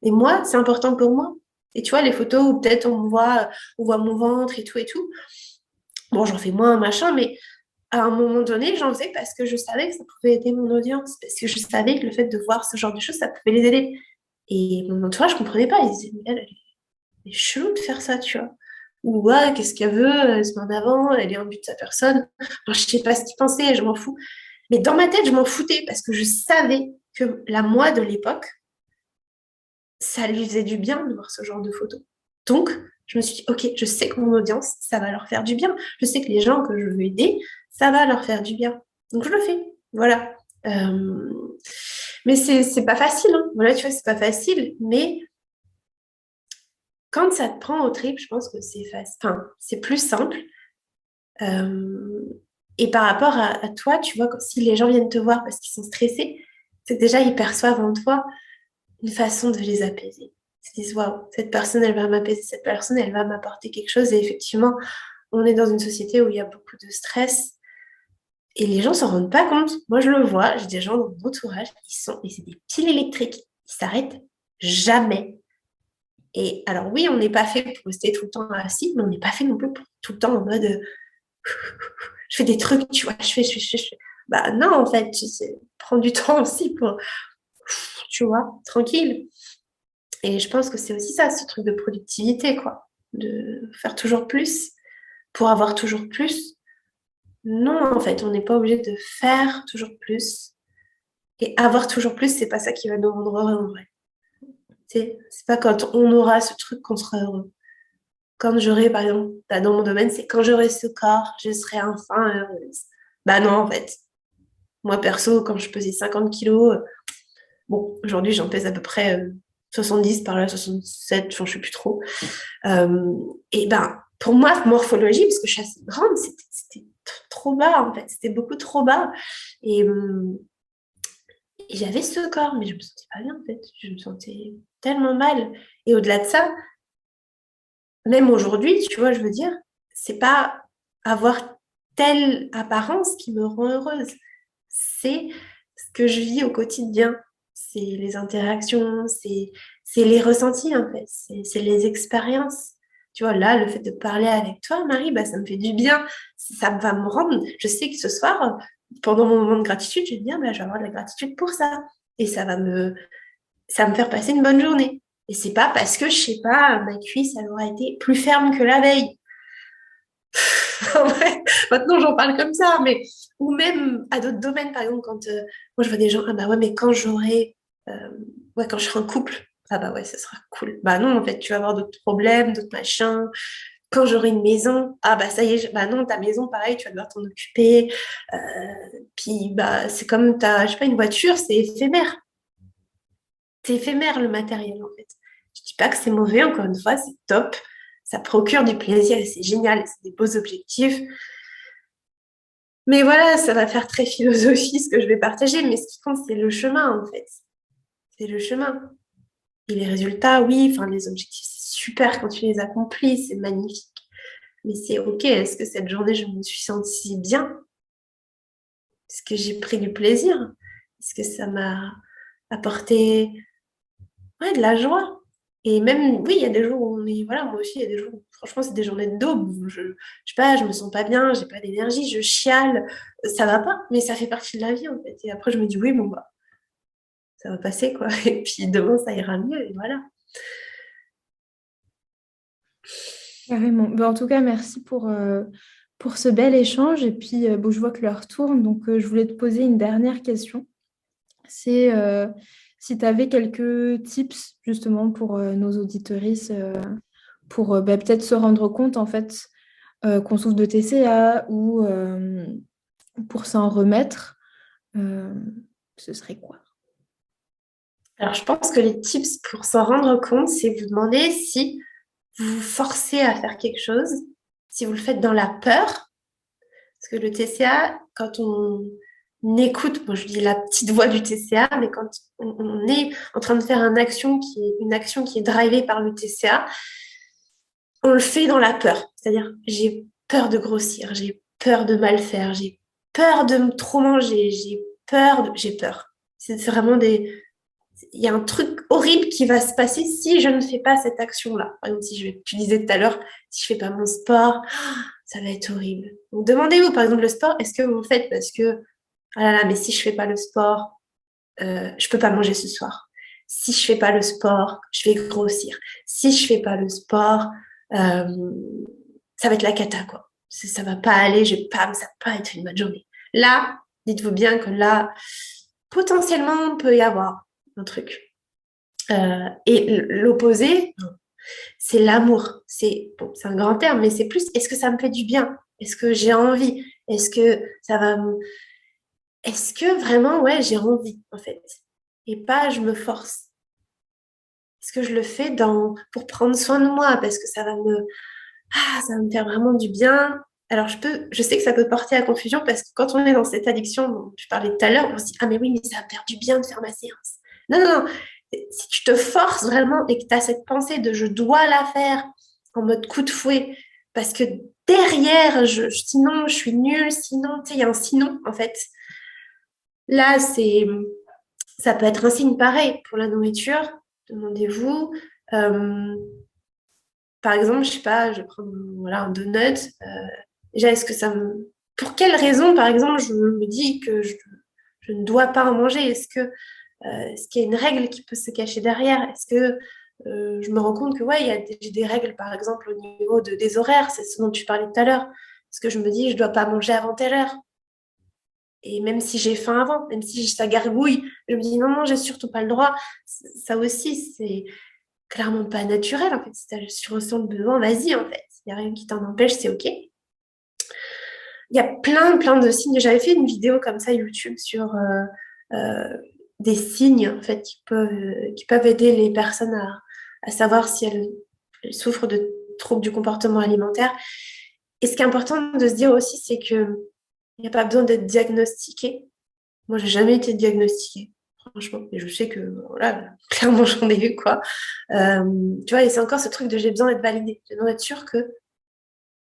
Et moi, c'est important pour moi. Et tu vois, les photos où peut-être on voit mon ventre et tout et tout. Bon, j'en fais moins, machin, mais à un moment donné, j'en faisais parce que je savais que ça pouvait aider mon audience, parce que je savais que le fait de voir ce genre de choses, ça pouvait les aider. Et mon entourage, je comprenais pas. Ils disaient, mais elle est chelou de faire ça, tu vois. Ou, ouais, qu'est-ce qu'elle veut? Elle se met en avant, elle est en but de sa personne. Enfin, je sais pas ce qu'ils pensaient, je m'en fous. Mais dans ma tête, je m'en foutais parce que je savais que la moi de l'époque, ça lui faisait du bien de voir ce genre de photos. Donc, je me suis dit, ok, je sais que mon audience, ça va leur faire du bien. Je sais que les gens que je veux aider, ça va leur faire du bien. Donc, je le fais. Voilà. Mais c'est pas facile, hein. Voilà, tu vois, c'est pas facile. Mais quand ça te prend au trip, je pense que c'est facile. Enfin, c'est plus simple. Euh, et par rapport à toi, tu vois, si les gens viennent te voir parce qu'ils sont stressés, c'est que déjà, ils perçoivent en toi une façon de les apaiser. Ils se disent, waouh, cette personne, elle va m'apaiser, cette personne, elle va m'apporter quelque chose. Et effectivement, on est dans une société où il y a beaucoup de stress et les gens s'en rendent pas compte. Moi, je le vois, j'ai des gens dans mon entourage et c'est des piles électriques, ils s'arrêtent jamais. Et alors, oui, on n'est pas fait pour rester tout le temps assis, mais on n'est pas fait non plus pour tout le temps en mode je fais des trucs, tu vois, je fais. Bah non, en fait, tu sais, prends du temps aussi pour, tu vois, tranquille. Et je pense que c'est aussi ça, ce truc de productivité, quoi. De faire toujours plus pour avoir toujours plus. Non, en fait, on n'est pas obligé de faire toujours plus. Et avoir toujours plus, c'est pas ça qui va nous rendre heureux en vrai. C'est pas quand on aura ce truc qu'on sera heureux. quand j'aurai, par exemple, bah, dans mon domaine, c'est quand j'aurai ce corps, je serai enfin heureuse. Bah non, en fait. Moi, perso, quand je pesais 50 kilos, bon, aujourd'hui, j'en pèse à peu près 70, par là, 67, enfin, je sais plus trop. Euh, et ben, pour moi, morphologie, parce que je suis assez grande, c'était trop bas, en fait. C'était beaucoup trop bas. Et, et j'avais ce corps, mais je me sentais pas bien, en fait. Je me sentais tellement mal. Et au-delà de ça, même aujourd'hui, tu vois, je veux dire, c'est pas avoir telle apparence qui me rend heureuse. C'est ce que je vis au quotidien. C'est les interactions, c'est les ressentis, en fait. C'est les expériences. Tu vois, là, le fait de parler avec toi, Marie, bah, ça me fait du bien. Ça va me rendre. Je sais que ce soir, pendant mon moment de gratitude, je vais me dire, bah, je vais avoir de la gratitude pour ça. Et ça va me faire passer une bonne journée. Et c'est pas parce que, je sais pas, ma cuisse, elle aura été plus ferme que la veille. En vrai, maintenant, j'en parle comme ça, mais ou même à d'autres domaines, par exemple, quand moi je vois des gens, ah bah ouais, mais quand j'aurai, ouais, quand je serai en couple, ah bah ouais, ça sera cool. Bah non, en fait, tu vas avoir d'autres problèmes, d'autres machins. Quand j'aurai une maison, ah bah ça y est, bah non, ta maison, pareil, tu vas devoir t'en occuper. Euh, Puis bah c'est comme ta, je sais pas, une voiture, c'est éphémère. C'est éphémère le matériel en fait. Je dis pas que c'est mauvais, encore une fois, c'est top. Ça procure du plaisir et c'est génial, c'est des beaux objectifs. Mais voilà, ça va faire très philosophie ce que je vais partager, mais ce qui compte, c'est le chemin en fait. C'est le chemin. Et les résultats, oui, enfin les objectifs, c'est super quand tu les accomplis, c'est magnifique. Mais c'est ok, est-ce que cette journée, je me suis sentie bien? Est-ce que j'ai pris du plaisir? Est-ce que ça m'a apporté ouais, de la joie. Et même, oui, il y a des jours où on est, voilà, moi aussi, il y a des jours où, franchement, c'est des journées de daube où je sais pas, je me sens pas bien, j'ai pas d'énergie, je chiale, ça va pas, mais ça fait partie de la vie, en fait. Et après, je me dis, oui, bon, bah, ça va passer, quoi. Et puis demain, ça ira mieux, et voilà. Carrément. En tout cas, merci pour ce bel échange. Et puis, bon, je vois que l'heure tourne, donc je voulais te poser une dernière question. C'est si tu avais quelques tips justement pour nos auditorices, pour peut-être se rendre compte en fait qu'on souffre de TCA ou pour s'en remettre, euh, ce serait quoi? Alors, je pense que les tips pour s'en rendre compte, c'est vous demander si vous vous forcez à faire quelque chose, si vous le faites dans la peur. Parce que le TCA, quand on écoute, moi je dis la petite voix du TCA, mais quand on est en train de faire une action qui est drivée par le TCA, on le fait dans la peur. C'est-à-dire, j'ai peur de grossir, j'ai peur de mal faire, j'ai peur de trop manger, j'ai peur. C'est vraiment des, il y a un truc horrible qui va se passer si je ne fais pas cette action-là. Par exemple, tu disais tout à l'heure, si je fais pas mon sport, ça va être horrible. Donc, demandez-vous, par exemple, le sport, est-ce que vous le faites parce que, ah là là, mais si je fais pas le sport, je peux pas manger ce soir. Si je fais pas le sport, je vais grossir. Si je fais pas le sport, euh, ça va être la cata, quoi. Ça va pas aller, ça va pas être une bonne journée. Là, dites-vous bien que là, potentiellement, il peut y avoir un truc. Et l'opposé, c'est l'amour. C'est bon, c'est un grand terme, mais c'est plus est-ce que ça me fait du bien? Est-ce que j'ai envie? Est-ce que ça va me... Est-ce que vraiment, ouais, j'ai envie, en fait? Et pas je me force. Est-ce que je le fais pour prendre soin de moi? Parce que ça va me faire vraiment du bien. Alors, je sais que ça peut porter à confusion parce que quand on est dans cette addiction dont tu parlais tout à l'heure, on se dit, ah, mais oui, mais ça va me faire du bien de faire ma séance. Non, non, non. Si tu te forces vraiment et que tu as cette pensée de je dois la faire en mode coup de fouet, parce que derrière, sinon, je suis nulle, sinon, tu sais, il y a un sinon, en fait. Là, ça peut être un signe pareil pour la nourriture. Demandez-vous. Euh, Par exemple, je sais pas, je prends voilà, un donut. Déjà, est-ce que ça me... Pour quelle raison, par exemple, je me dis que je ne dois pas en manger? Est-ce qu'il y a une règle qui peut se cacher derrière? Est-ce que je me rends compte que ouais, j'ai des règles, par exemple, au niveau des horaires, c'est ce dont tu parlais tout à l'heure. Parce que je me dis, je dois pas manger avant telle heure. Et même si j'ai faim avant, même si ça gargouille, je me dis non, non, j'ai surtout pas le droit. Ça aussi, c'est... clairement pas naturel, en fait. Si tu ressens le besoin, vas-y, en fait. Il n'y a rien qui t'en empêche, c'est OK. Il y a plein de signes. J'avais fait une vidéo comme ça, YouTube, sur euh, des signes, en fait, qui peuvent aider les personnes à savoir si elles souffrent de troubles du comportement alimentaire. Et ce qui est important de se dire aussi, c'est qu'il n'y a pas besoin d'être diagnostiqué. Moi, j'ai jamais été diagnostiquée, franchement. Et je sais que, voilà, clairement, j'en ai eu, quoi. Tu vois, et c'est encore ce truc de j'ai besoin d'être validée. J'ai besoin d'être sûre que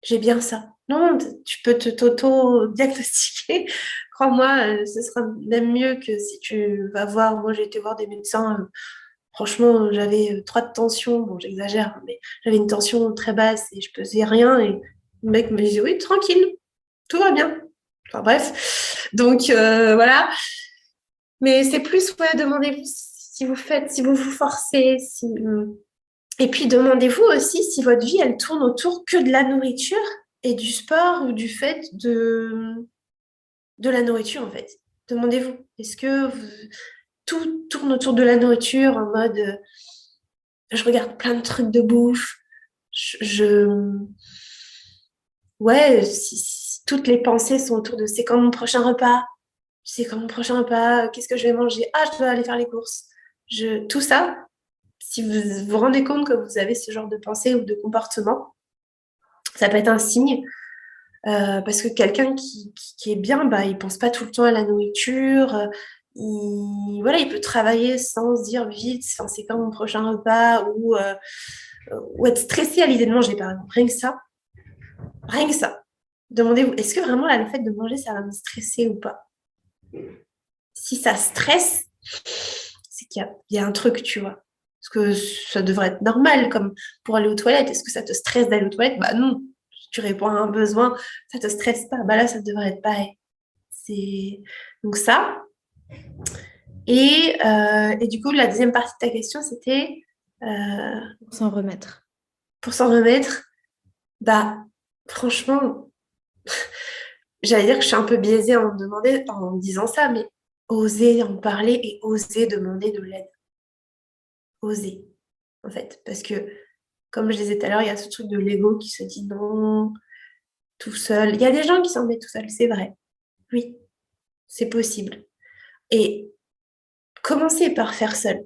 j'ai bien ça. Non, tu peux t'auto-diagnostiquer. Crois-moi, ce sera même mieux que si tu vas voir. Moi, j'ai été voir des médecins. Franchement, j'avais 3 de tension. Bon, j'exagère, mais j'avais une tension très basse et je pesais rien. Et le mec me disait, oui, tranquille, tout va bien. Enfin, bref. Donc, voilà. Mais c'est plus, ouais, demandez-vous si vous vous forcez, et puis demandez-vous aussi si votre vie, elle tourne autour que de la nourriture et du sport ou du fait de la nourriture, en fait. Demandez-vous, est-ce que tout tourne autour de la nourriture en mode, je regarde plein de trucs de bouffe, je ouais, si toutes les pensées sont autour de c'est quand mon prochain repas, c'est quand mon prochain repas, qu'est-ce que je vais manger? Ah, je dois aller faire les courses. Tout ça, si vous vous rendez compte que vous avez ce genre de pensée ou de comportement, ça peut être un signe. Parce que quelqu'un qui est bien, bah, il pense pas tout le temps à la nourriture. Voilà, il peut travailler sans se dire vite, enfin, c'est quand mon prochain repas, ou être stressé à l'idée de manger, par exemple. Rien que ça. Rien que ça. Demandez-vous, est-ce que vraiment là, le fait de manger, ça va me stresser ou pas? Si ça stresse, c'est qu'il y a un truc, tu vois. Parce que ça devrait être normal, comme pour aller aux toilettes. Est-ce que ça te stresse d'aller aux toilettes? Bah non. Si tu réponds à un besoin, ça te stresse pas. Bah là, ça devrait être pareil. C'est donc ça. Et du coup, la deuxième partie de ta question, c'était Pour s'en remettre. pour s'en remettre. Bah, franchement, j'allais dire que je suis un peu biaisée en disant ça, mais oser en parler et oser demander de l'aide. Oser, en fait. Parce que, comme je disais tout à l'heure, il y a ce truc de l'ego qui se dit non, tout seul. Il y a des gens qui s'en mettent tout seuls, c'est vrai. Oui, c'est possible. Et commencez par faire seul.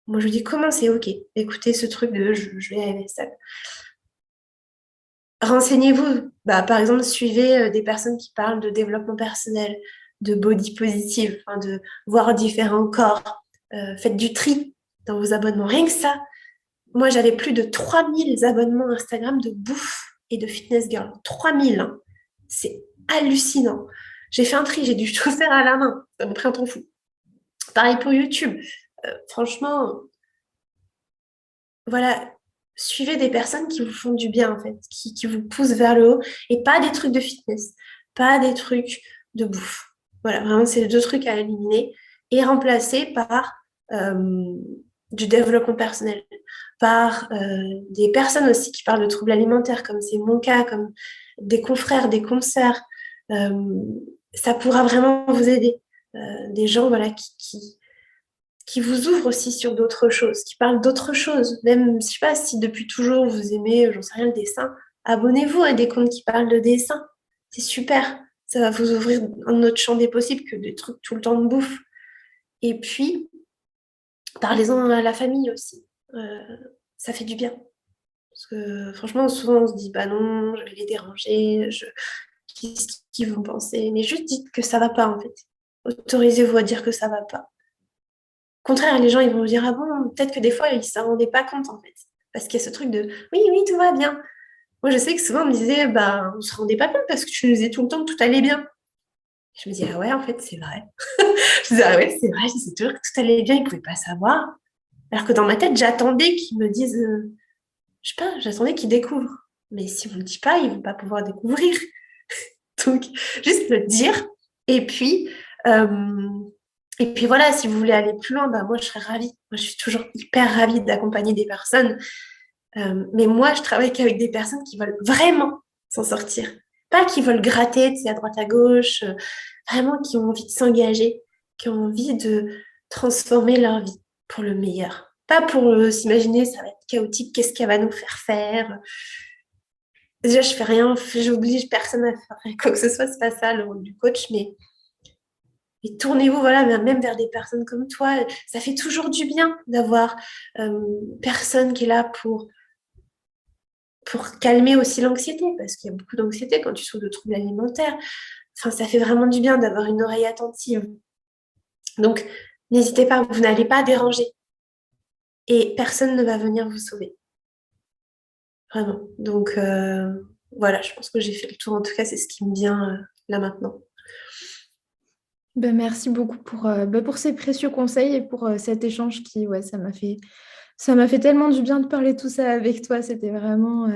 Moi, je dis commencez, ok. Écoutez ce truc de je vais arriver seul. Renseignez-vous. Bah, par exemple, suivez des personnes qui parlent de développement personnel, de body positive, enfin, de voir différents corps. Faites du tri dans vos abonnements. Rien que ça. Moi, j'avais plus de 3000 abonnements Instagram de bouffe et de fitness girl. 3000, hein. C'est hallucinant. J'ai fait un tri, j'ai dû tout faire à la main. Ça me prend un temps fou. Pareil pour YouTube. Franchement, voilà, suivez des personnes qui vous font du bien, en fait, qui vous poussent vers le haut, et pas des trucs de fitness, pas des trucs de bouffe. Voilà, vraiment, c'est les 2 trucs à éliminer et remplacer par du développement personnel, par des personnes aussi qui parlent de troubles alimentaires, comme c'est mon cas, comme des confrères, des consoeurs. Euh, Ça pourra vraiment vous aider. Des gens, voilà, qui vous ouvre aussi sur d'autres choses, qui parle d'autres choses. Même, je sais pas si depuis toujours vous aimez, j'en sais rien, le dessin, abonnez-vous à des comptes qui parlent de dessin. C'est super. Ça va vous ouvrir un autre champ des possibles que des trucs tout le temps de bouffe. Et puis, parlez-en à la famille aussi. Euh, Ça fait du bien. Parce que franchement, souvent on se dit, bah non, je vais les déranger, qu'est-ce qu'ils vont penser? Mais juste dites que ça va pas en fait. Autorisez-vous à dire que ça va pas. Au contraire, les gens, ils vont vous dire, ah bon, peut-être que des fois, ils ne s'en rendaient pas compte, en fait. Parce qu'il y a ce truc de, oui, oui, tout va bien. Moi, je sais que souvent, on me disait, bah, on ne se rendait pas compte parce que tu nous disais tout le temps que tout allait bien. Je me dis, ah ouais, en fait, c'est vrai. Je disais, ah ouais, c'est vrai, je disais toujours que tout allait bien, ils ne pouvaient pas savoir. Alors que dans ma tête, j'attendais qu'ils me disent, je sais pas, j'attendais qu'ils découvrent. Mais si on ne le dit pas, ils ne vont pas pouvoir découvrir. Donc, juste le dire. Et puis, euh, et puis voilà, si vous voulez aller plus loin, bah moi je serais ravie. Moi je suis toujours hyper ravie d'accompagner des personnes. Mais moi je travaille qu'avec des personnes qui veulent vraiment s'en sortir. Pas qui veulent gratter, tu sais, à droite à gauche. Vraiment qui ont envie de s'engager, qui ont envie de transformer leur vie pour le meilleur. pas pour s'imaginer ça va être chaotique, qu'est-ce qu'elle va nous faire faire. Déjà, je fais rien, j'oblige personne à faire quoi que ce soit, c'est pas ça le rôle du coach, mais et tournez-vous voilà, même vers des personnes comme toi. Ça fait toujours du bien d'avoir personne qui est là pour calmer aussi l'anxiété, parce qu'il y a beaucoup d'anxiété quand tu souffres de troubles alimentaires. Enfin, ça fait vraiment du bien d'avoir une oreille attentive. Donc, n'hésitez pas, vous n'allez pas déranger. Et personne ne va venir vous sauver. Vraiment. Donc, voilà, je pense que j'ai fait le tour. En tout cas, c'est ce qui me vient là maintenant. Ben, merci beaucoup pour ces précieux conseils et pour cet échange qui, ouais, ça m'a fait tellement du bien de parler tout ça avec toi. C'était vraiment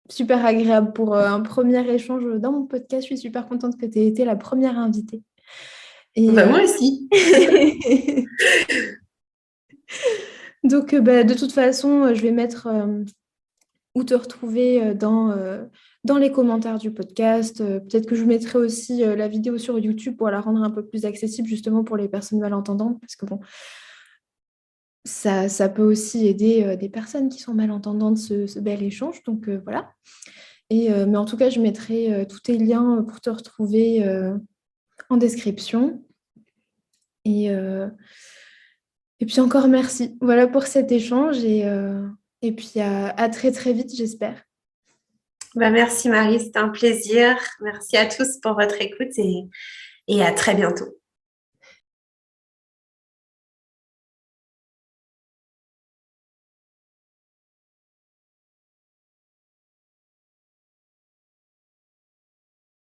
super agréable pour un premier échange dans mon podcast. Je suis super contente que tu aies été la première invitée. Et, Bah, moi aussi. donc, de toute façon, je vais mettre où te retrouver dans les commentaires du podcast. Peut-être que je mettrai aussi la vidéo sur YouTube pour la rendre un peu plus accessible justement pour les personnes malentendantes, parce que bon, ça peut aussi aider des personnes qui sont malentendantes ce bel échange. Donc voilà. Mais en tout cas, je mettrai tous tes liens pour te retrouver en description. Et, et puis encore merci. Voilà pour cet échange et puis à très très vite, j'espère. Bah, merci Marie, c'était un plaisir. Merci à tous pour votre écoute et à très bientôt.